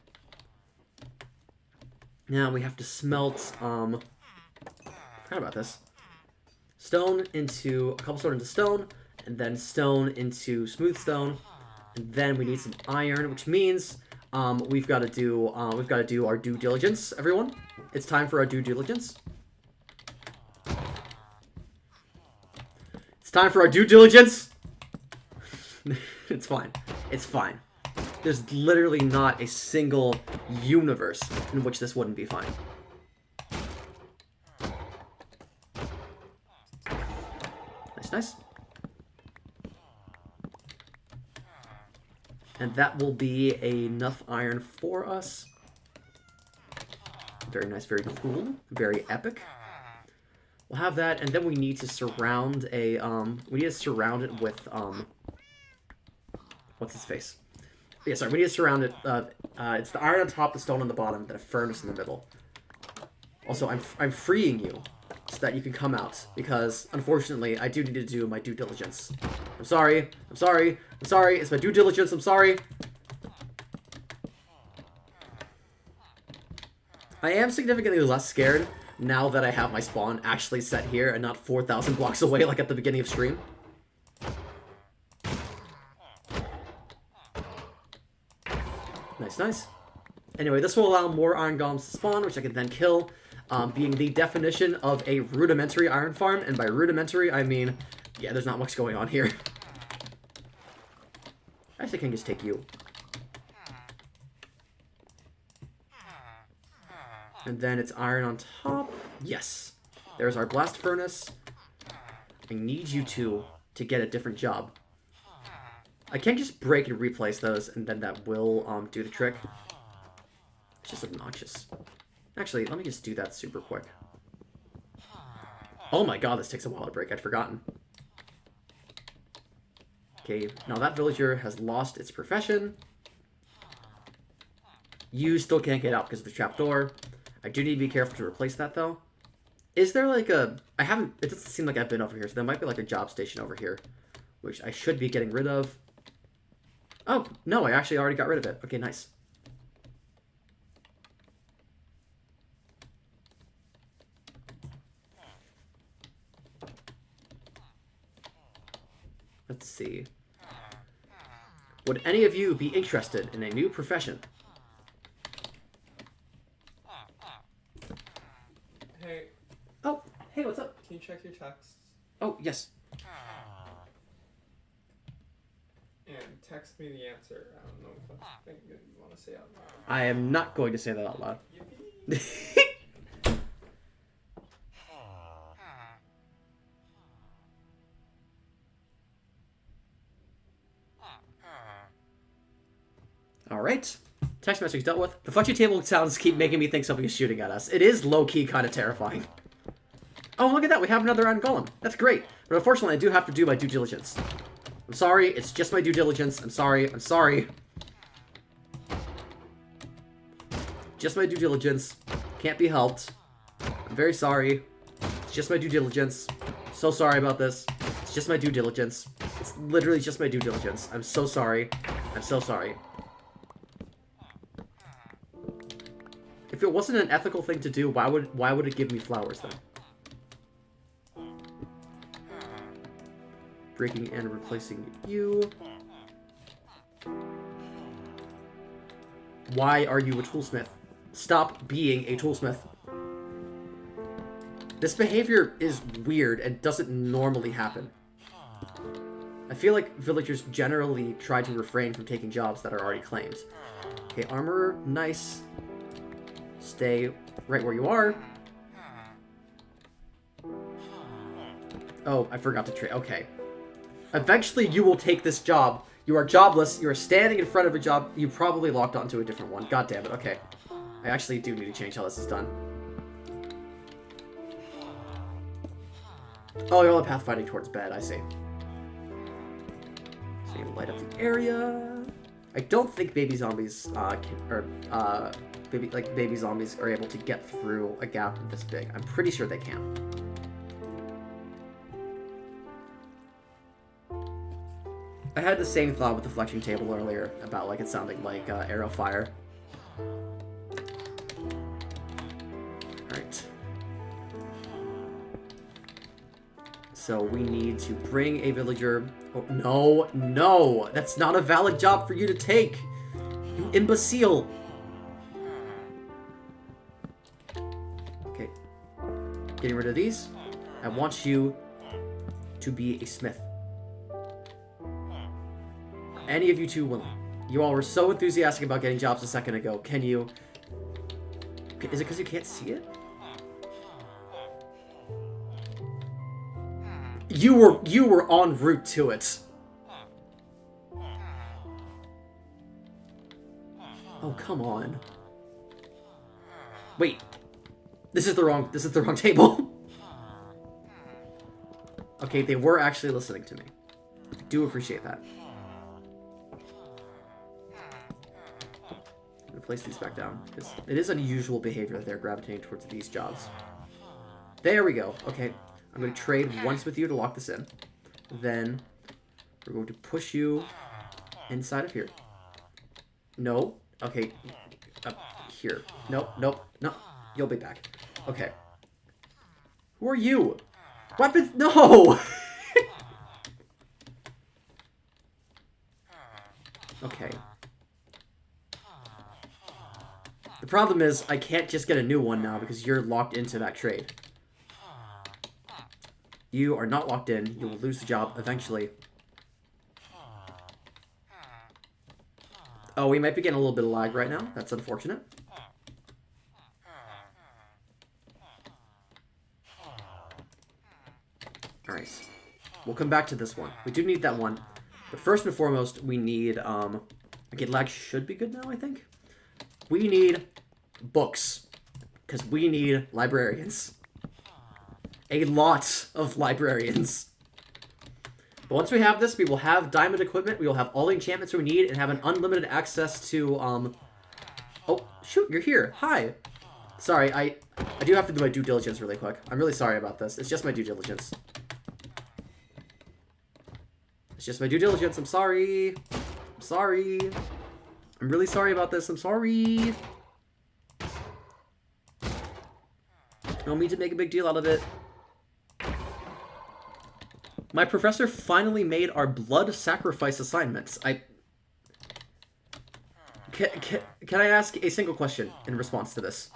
Speaker 1: Now we have to smelt, forgot about this. Stone into, a couple stone into stone, and then stone into smooth stone, and then we need some iron, which means, we've got to do our due diligence, everyone. It's time for our due diligence. It's time for our due diligence! It's fine. It's fine. There's literally not a single universe in which this wouldn't be fine. Nice, nice. And that will be enough iron for us. Very nice, very cool, very epic. We'll have that, and then we need to surround a, we need to surround it with, what's his face? Yeah, sorry, we need to surround it, it's the iron on top, the stone on the bottom, then a furnace in the middle. Also, I'm freeing you so that you can come out, because, unfortunately, I do need to do my due diligence. I'm sorry, I'm sorry, I'm sorry, it's my due diligence, I'm sorry. I am significantly less scared now that I have my spawn actually set here and not 4,000 blocks away like at the beginning of stream. Nice, nice. Anyway, this will allow more iron golems to spawn, which I can then kill, being the definition of a rudimentary iron farm, and by rudimentary, I mean, yeah, there's not much going on here. Actually, I can just take you. And then it's iron on top. Yes. There's our blast furnace. I need you two to get a different job. I can't just break and replace those, and then that will do the trick. It's just obnoxious. Actually, let me just do that super quick. Oh my god, this takes a while to break. I'd forgotten. Okay, now that villager has lost its profession. You still can't get out because of the trapdoor. I do need to be careful to replace that, though. Is there like a... I haven't... It doesn't seem like I've been over here, so there might be like a job station over here, which I should be getting rid of. Oh, no, I actually already got rid of it. Okay, nice. Let's see. Would any of you be interested in a new profession?
Speaker 2: Hey.
Speaker 1: Oh, hey, what's up?
Speaker 2: Can you check your texts?
Speaker 1: Oh, yes.
Speaker 2: And text me the answer. I don't know if that's a thing that you want to say out loud.
Speaker 1: I am not going to say that out loud.
Speaker 2: Yippee.
Speaker 1: Alright. Text message dealt with. The fudgy table sounds keep making me think somebody is shooting at us. It is low-key kind of terrifying. Oh, look at that. We have another iron golem. That's great. But unfortunately, I do have to do my due diligence. I'm sorry. It's just my due diligence. I'm sorry. I'm sorry. Just my due diligence. Can't be helped. I'm very sorry. It's just my due diligence. So sorry about this. It's just my due diligence. It's literally just my due diligence. I'm so sorry. I'm so sorry. If it wasn't an ethical thing to do, why would it give me flowers then? Breaking and replacing you. Why are you a toolsmith? Stop being a toolsmith. This behavior is weird and doesn't normally happen. I feel like villagers generally try to refrain from taking jobs that are already claimed. Okay, armorer, nice. Stay right where you are. Oh, I forgot to trade. Okay. Eventually you will take this job. You are jobless. You are standing in front of a job. You probably locked onto a different one. God damn it. Okay. I actually do need to change how this is done. Oh, you're all pathfinding towards bed. I see. So you light up the area. I don't think baby zombies baby zombies are able to get through a gap this big. I'm pretty sure they can. I had the same thought with the fletching table earlier about like it sounding like arrow fire. Alright. So we need to bring a villager. Oh, no, no! That's not a valid job for you to take! You imbecile! Okay. Getting rid of these. I want you to be a smith. Any of you two will. You all were so enthusiastic about getting jobs a second ago. Can you... Is it because you can't see it? You were en route to it. Oh, come on. Wait. This is the wrong table. Okay, they were actually listening to me. I do appreciate that. I'm gonna place these back down, because it is unusual behavior that they're gravitating towards these jobs. There we go. Okay. I'm going to trade once with you to lock this in. Then we're going to push you inside of here. No. Okay. Up here. Nope. Nope. No. You'll be back. Okay. Who are you? Weapons? No! Okay. The problem is I can't just get a new one now because you're locked into that trade. You are not locked in. You will lose the job eventually. Oh, we might be getting a little bit of lag right now. That's unfortunate. Alright. We'll come back to this one. We do need that one. But first and foremost, we need... Okay, lag should be good now, I think. We need books. Because we need librarians. A lot of librarians. But once we have this, we will have diamond equipment, we will have all the enchantments we need, and have an unlimited access to, Oh, shoot, you're here. Hi. Sorry, I do have to do my due diligence really quick. I'm really sorry about this. It's just my due diligence. It's just my due diligence. I'm sorry. I'm sorry. I'm really sorry about this. I'm sorry. I don't mean to make a big deal out of it. My professor finally made our blood sacrifice assignments. Can I ask a single question in response to this?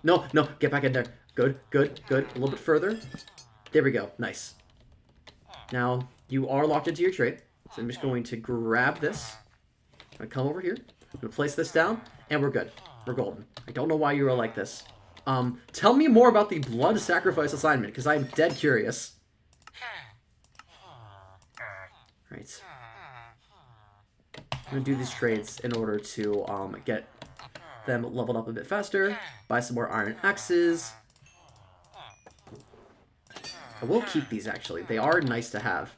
Speaker 1: No, no, get back in there. Good, good, good. A little bit further. There we go. Nice. Now, you are locked into your trade. So I'm just going to grab this. I'm going to come over here. I'm going to place this down. And we're good. We're golden. I don't know why you are like this. Tell me more about the blood sacrifice assignment, because I'm dead curious. Right. I'm gonna do these trades in order to, get them leveled up a bit faster. Buy some more iron axes. I will keep these, actually. They are nice to have.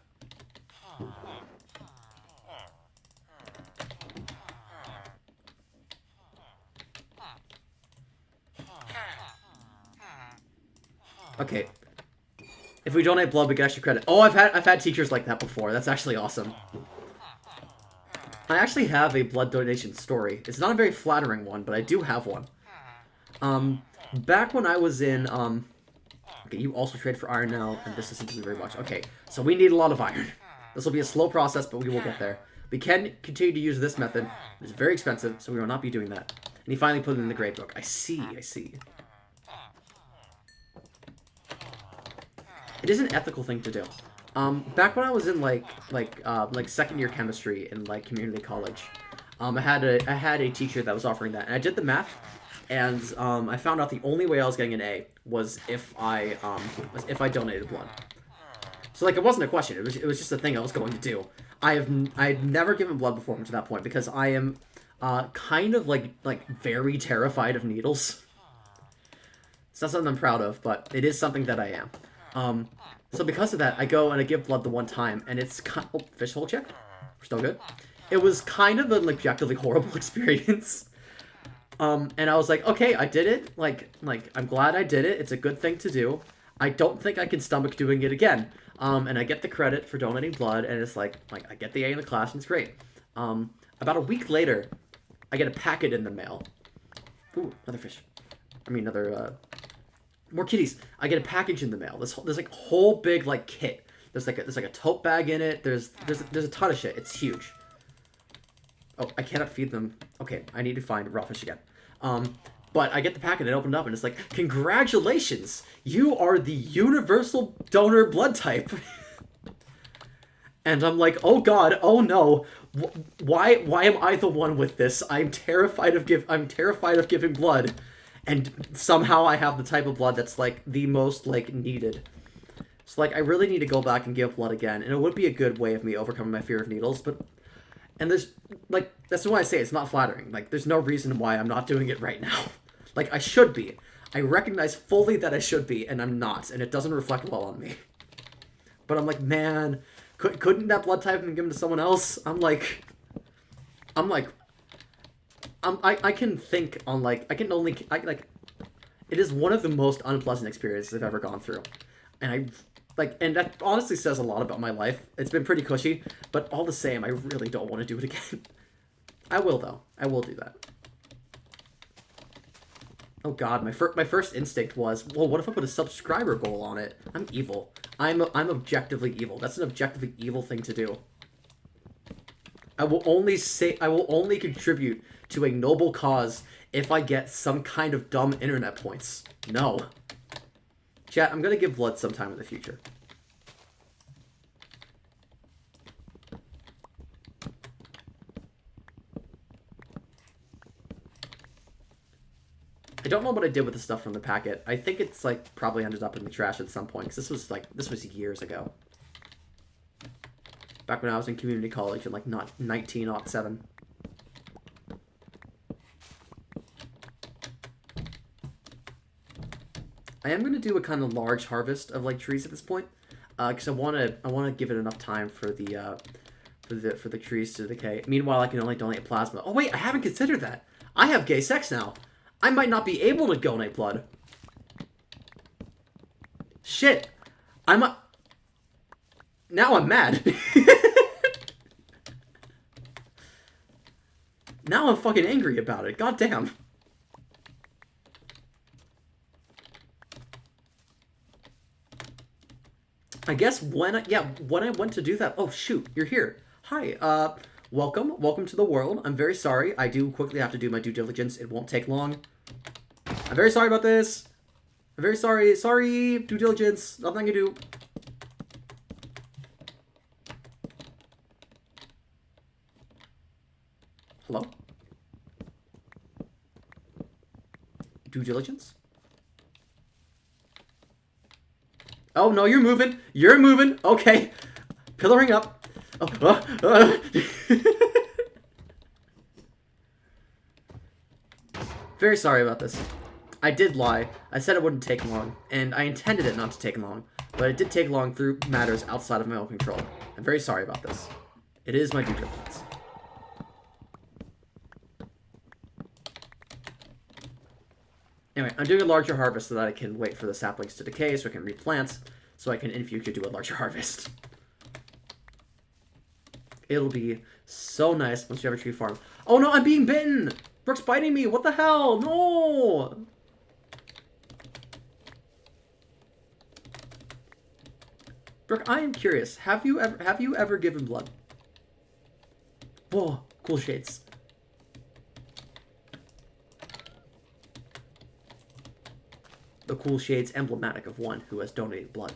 Speaker 1: Okay. If we donate blood, we get extra credit. Oh, I've had teachers like that before. That's actually awesome. I actually have a blood donation story. It's not a very flattering one, but I do have one. Back when I was in, okay, you also trade for iron now, and this isn't very much. Okay, so we need a lot of iron. This will be a slow process, but we will get there. We can continue to use this method. It's very expensive, so we will not be doing that. And he finally put it in the grade book. I see. It is an ethical thing to do. Back when I was in like second year chemistry in like community college, I had a teacher that was offering that, and I did the math, and I found out the only way I was getting an A was if I donated blood. So like it wasn't a question; it was just a thing I was going to do. I'd never given blood before to that point because I am kind of like very terrified of needles. It's not something I'm proud of, but it is something that I am. So because of that, I go and I give blood the one time, and it's kind of... Oh, fish hole check. We're still good. It was kind of an objectively horrible experience. And I was like, okay, I did it. Like, I'm glad I did it. It's a good thing to do. I don't think I can stomach doing it again. And I get the credit for donating blood, and it's like I get the A in the class, and it's great. About a week later, I get a packet in the mail. Ooh, another fish. I mean, another, more kitties. I get a package in the mail. There's like a whole big like kit. There's like a tote bag in it. There's a ton of shit. It's huge. Oh, I cannot feed them. Okay, I need to find raw fish again. But I get the packet and I open it up and it's like, congratulations, you are the universal donor blood type. And I'm like, oh god, oh no, why am I the one with this? I'm terrified of giving blood. And somehow I have the type of blood that's, like, the most, like, needed. So, like, I really need to go back and give blood again. And it would be a good way of me overcoming my fear of needles, but... And there's, like, that's why I say it's not flattering. Like, there's no reason why I'm not doing it right now. Like, I should be. I recognize fully that I should be, and I'm not. And it doesn't reflect well on me. But I'm like, man, couldn't that blood type have been given to someone else? I can think on, like, it is one of the most unpleasant experiences I've ever gone through. And and that honestly says a lot about my life. It's been pretty cushy, but all the same, I really don't want to do it again. I will, though. I will do that. Oh god, my first instinct was, well, what if I put a subscriber goal on it? I'm evil. I'm objectively evil. That's an objectively evil thing to do. I will only contribute to a noble cause if I get some kind of dumb internet points. No. Chat, I'm gonna give blood sometime in the future. I don't know what I did with the stuff from the packet. I think it's, like, probably ended up in the trash at some point, because this was years ago. Back when I was in community college in, like, 1907. I am going to do a kind of large harvest of, like, trees at this point, because I want to give it enough time for the trees to decay. Meanwhile, I can only donate plasma. Oh wait, I haven't considered that. I have gay sex now. I might not be able to donate blood. Shit. Now I'm mad. Now I'm fucking angry about it. God damn. I guess when I went to do that... Oh, shoot. You're here. Hi. Welcome to the world. I'm very sorry. I do quickly have to do my due diligence. It won't take long. I'm very sorry about this. I'm very sorry. Sorry. Due diligence. Nothing I can do. Hello? Due diligence? Oh, no, you're moving. You're moving. Okay. Pillaring up. Oh, Very sorry about this. I did lie. I said it wouldn't take long, and I intended it not to take long, but it did take long through matters outside of my own control. I'm very sorry about this. It is my due diligence. Anyway, I'm doing a larger harvest so that I can wait for the saplings to decay so I can replant, so I can in future do a larger harvest. It'll be so nice once we have a tree farm. Oh no, I'm being bitten! Brooke's biting me! What the hell? No! Brooke, I am curious. Have you ever given blood? Whoa, cool shades. The cool shades emblematic of one who has donated blood.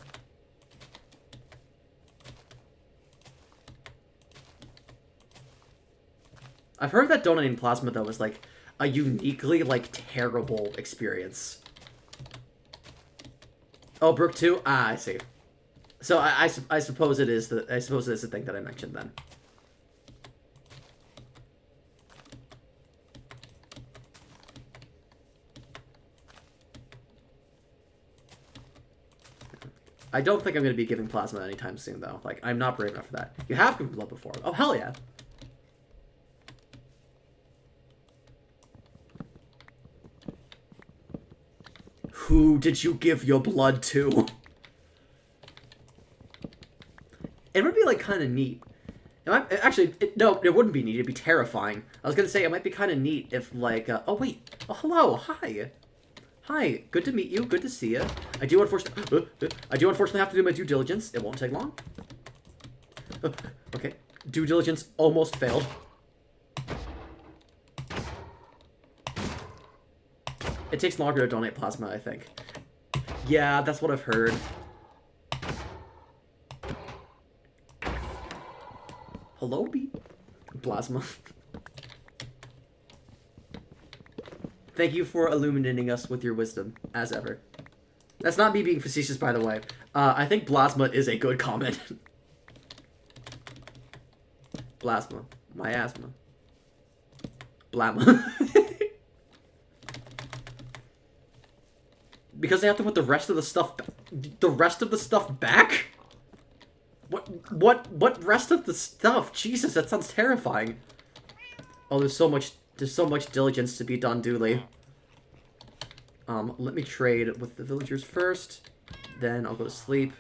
Speaker 1: I've heard that donating plasma, though, is, like, a uniquely, like, terrible experience. Oh, Brooke too? Ah, I see. So I suppose it is the thing that I mentioned then. I don't think I'm going to be giving plasma anytime soon, though. Like, I'm not brave enough for that. You have given blood before. Oh, hell yeah. Who did you give your blood to? It would be, like, kind of neat. No, it wouldn't be neat. It'd be terrifying. I was going to say, it might be kind of neat if, like, oh, wait. Oh, hello. Hi. Hi. Good to meet you. Good to see you. I do unfortunately have to do my due diligence. It won't take long. Okay. Due diligence almost failed. It takes longer to donate plasma, I think. Yeah, that's what I've heard. Hello, B? Plasma. Thank you for illuminating us with your wisdom, as ever. That's not me being facetious, by the way. I think plasma is a good comment. Plasma. Miasma. Blamma. Because they have to put the rest of the stuff back? What rest of the stuff? Jesus, that sounds terrifying. Oh, there's so much diligence to be done, Dooley. Let me trade with the villagers first. Then I'll go to sleep.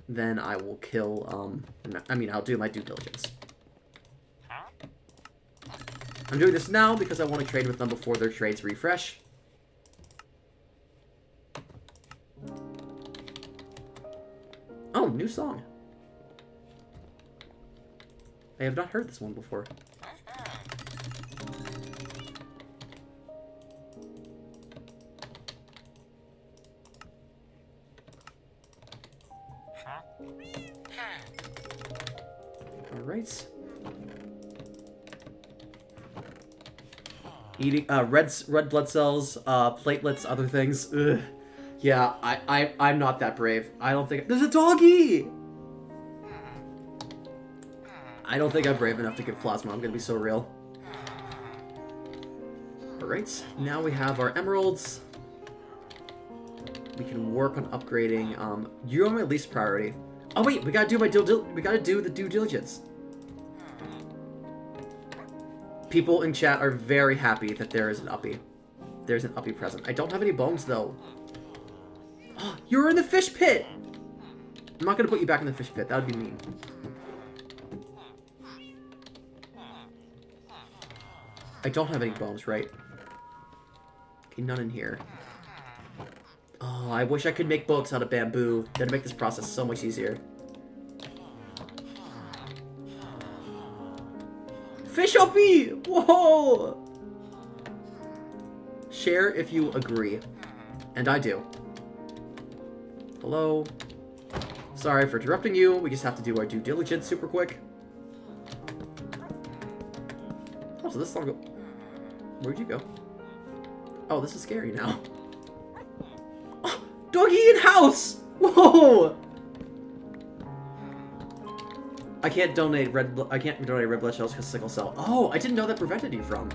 Speaker 1: Then I will kill, I'll do my due diligence. I'm doing this now because I want to trade with them before their trades refresh. Oh, new song. I have not heard this one before. Alright. Eating, red blood cells, platelets, other things. Ugh. Yeah, I'm not that brave. I don't think... There's a doggy! I don't think I'm brave enough to give plasma. I'm gonna be so real. Alright, now we have our emeralds. We can work on upgrading. You're on my least priority. Oh wait, we gotta do the due diligence. People in chat are very happy that there is an uppy. There's an uppy present. I don't have any bones though. Oh, you're in the fish pit! I'm not gonna put you back in the fish pit. That would be mean. I don't have any bones, right? Okay, none in here. Oh, I wish I could make boats out of bamboo. That'd make this process so much easier. Fish uppy! Whoa! Share if you agree. And I do. Hello? Sorry for interrupting you. We just have to do our due diligence super quick. Oh, so this song go... Where'd you go? Oh, this is scary now. Oh, doggy in house! Whoa! I can't donate red blood cells because sickle cell. Oh, I didn't know that prevented you from.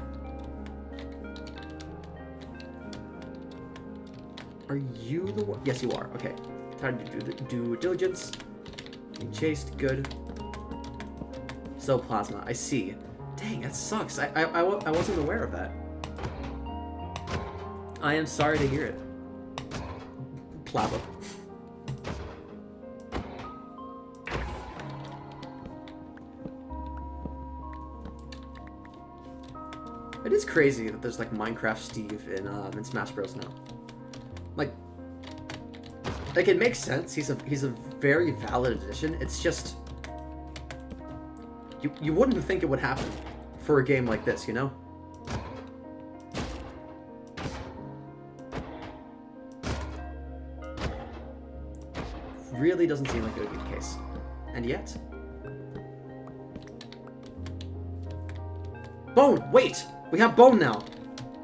Speaker 1: Are you the one? Yes, you are. Okay. Time to do the due diligence. Being chased. Good. So plasma. I see. Dang, that sucks. I wasn't aware of that. I am sorry to hear it. Plava. It is crazy that there's like Minecraft Steve in Smash Bros. Now. Like it makes sense. He's a very valid addition. It's just you wouldn't think it would happen for a game like this, you know? Really doesn't seem like it would be the case. And yet... Bone! Wait! We have Bone now!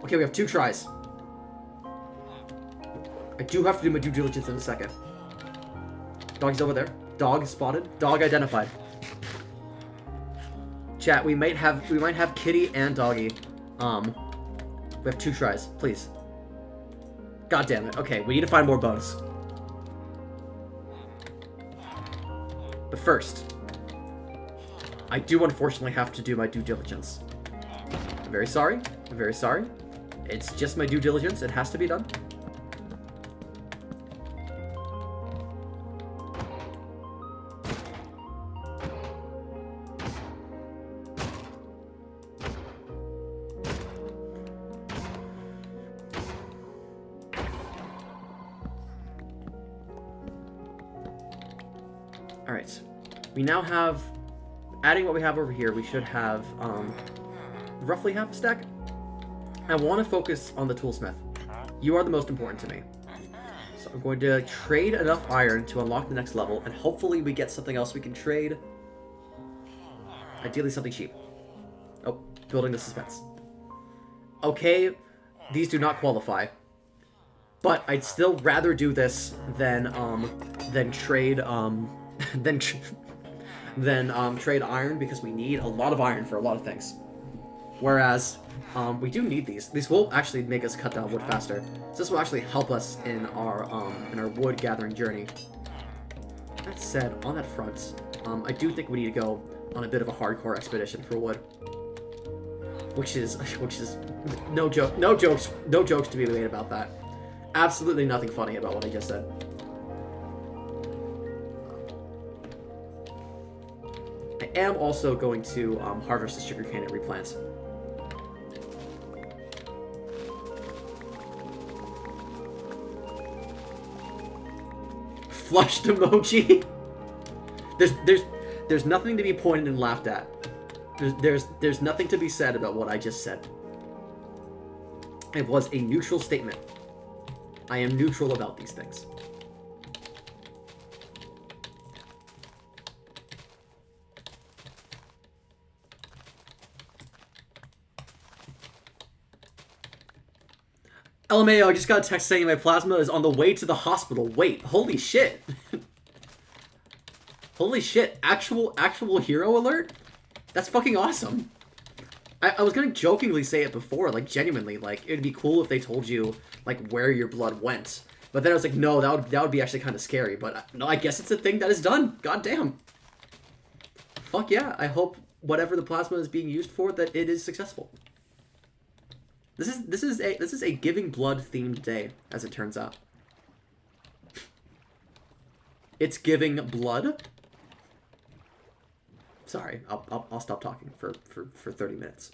Speaker 1: Okay, we have 2 tries. I do have to do my due diligence in a second. Doggy's over there. Dog spotted. Dog identified. Chat, we might have Kitty and Doggy. We have 2 tries, please. God damn it. Okay, we need to find more bones. But first, I do unfortunately have to do my due diligence. I'm very sorry. I'm very sorry. It's just my due diligence. It has to be done. Alright. We now have, adding what we have over here, we should have roughly half a stack. I want to focus on the toolsmith. You are the most important to me. So I'm going to trade enough iron to unlock the next level, and hopefully we get something else we can trade. Ideally something cheap. Oh, building the suspense. Okay, these do not qualify. But I'd still rather do this than trade trade iron, because we need a lot of iron for a lot of things. Whereas we do need these. These will actually make us cut down wood faster. So this will actually help us in our wood gathering journey. That said, on that front, I do think we need to go on a bit of a hardcore expedition for wood. Which is no jokes to be made about that. Absolutely nothing funny about what I just said. I am also going to harvest the sugarcane and replant. Flushed emoji. There's nothing to be pointed and laughed at. There's nothing to be said about what I just said. It was a neutral statement. I am neutral about these things. LMAO, I just got a text saying my plasma is on the way to the hospital. Wait, holy shit. Holy shit, actual hero alert? That's fucking awesome. I was gonna jokingly say it before, like genuinely, like it'd be cool if they told you like where your blood went. But then I was like, no, that would be actually kind of scary. But no, I guess it's a thing that is done. God damn. Fuck yeah, I hope whatever the plasma is being used for, that it is successful. This is a giving blood themed day, as it turns out. It's giving blood. Sorry, I'll stop talking for 30 minutes.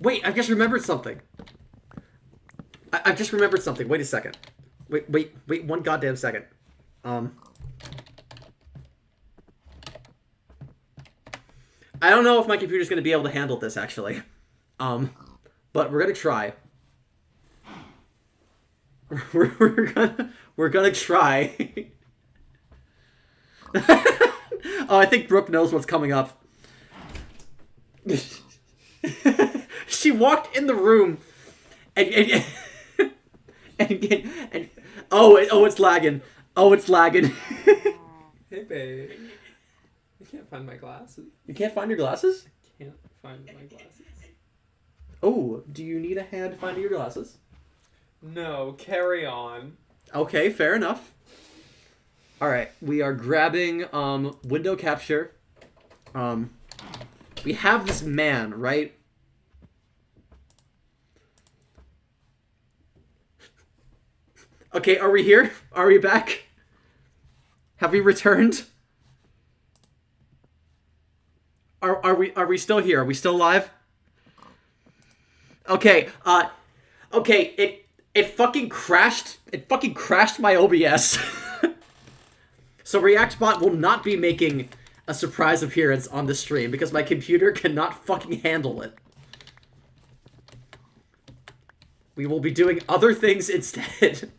Speaker 1: Wait, I just remembered something. I've just remembered something. Wait a second. Wait, one goddamn second. I don't know if my computer's gonna be able to handle this, actually. But we're gonna try. we're gonna try. Oh, I think Brooke knows what's coming up. She walked in the room and oh, it's lagging. Oh, it's lagging.
Speaker 2: Hey, babe. I can't find my glasses.
Speaker 1: You can't find your glasses?
Speaker 2: Can't find my glasses.
Speaker 1: Oh, do you need a hand finding your glasses?
Speaker 2: No, carry on.
Speaker 1: Okay, fair enough. All right, we are grabbing window capture. We have this man, right? Okay, are we here? Are we back? Have we returned? Are we still here? Are we still live? Okay, okay, it fucking crashed. It fucking crashed my OBS. So ReactBot will not be making a surprise appearance on the stream because my computer cannot fucking handle it. We will be doing other things instead.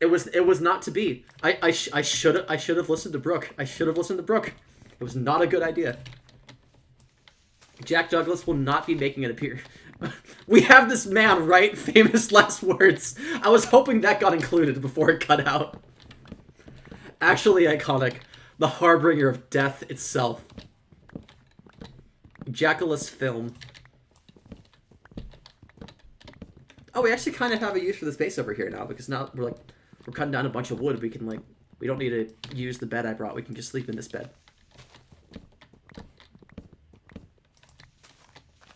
Speaker 1: It was not to be. I should have listened to Brooke. I should have listened to Brooke. It was not a good idea. Jack Douglas will not be making an appearance. We have this man, right? Famous last words. I was hoping that got included before it cut out. Actually iconic. The harbinger of death itself. Jackalus film. Oh, we actually kind of have a use for the space over here now because now we're cutting down a bunch of wood. We can we don't need to use the bed I brought. We can just sleep in this bed.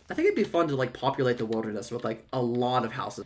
Speaker 1: I think it'd be fun to populate the wilderness with a lot of houses.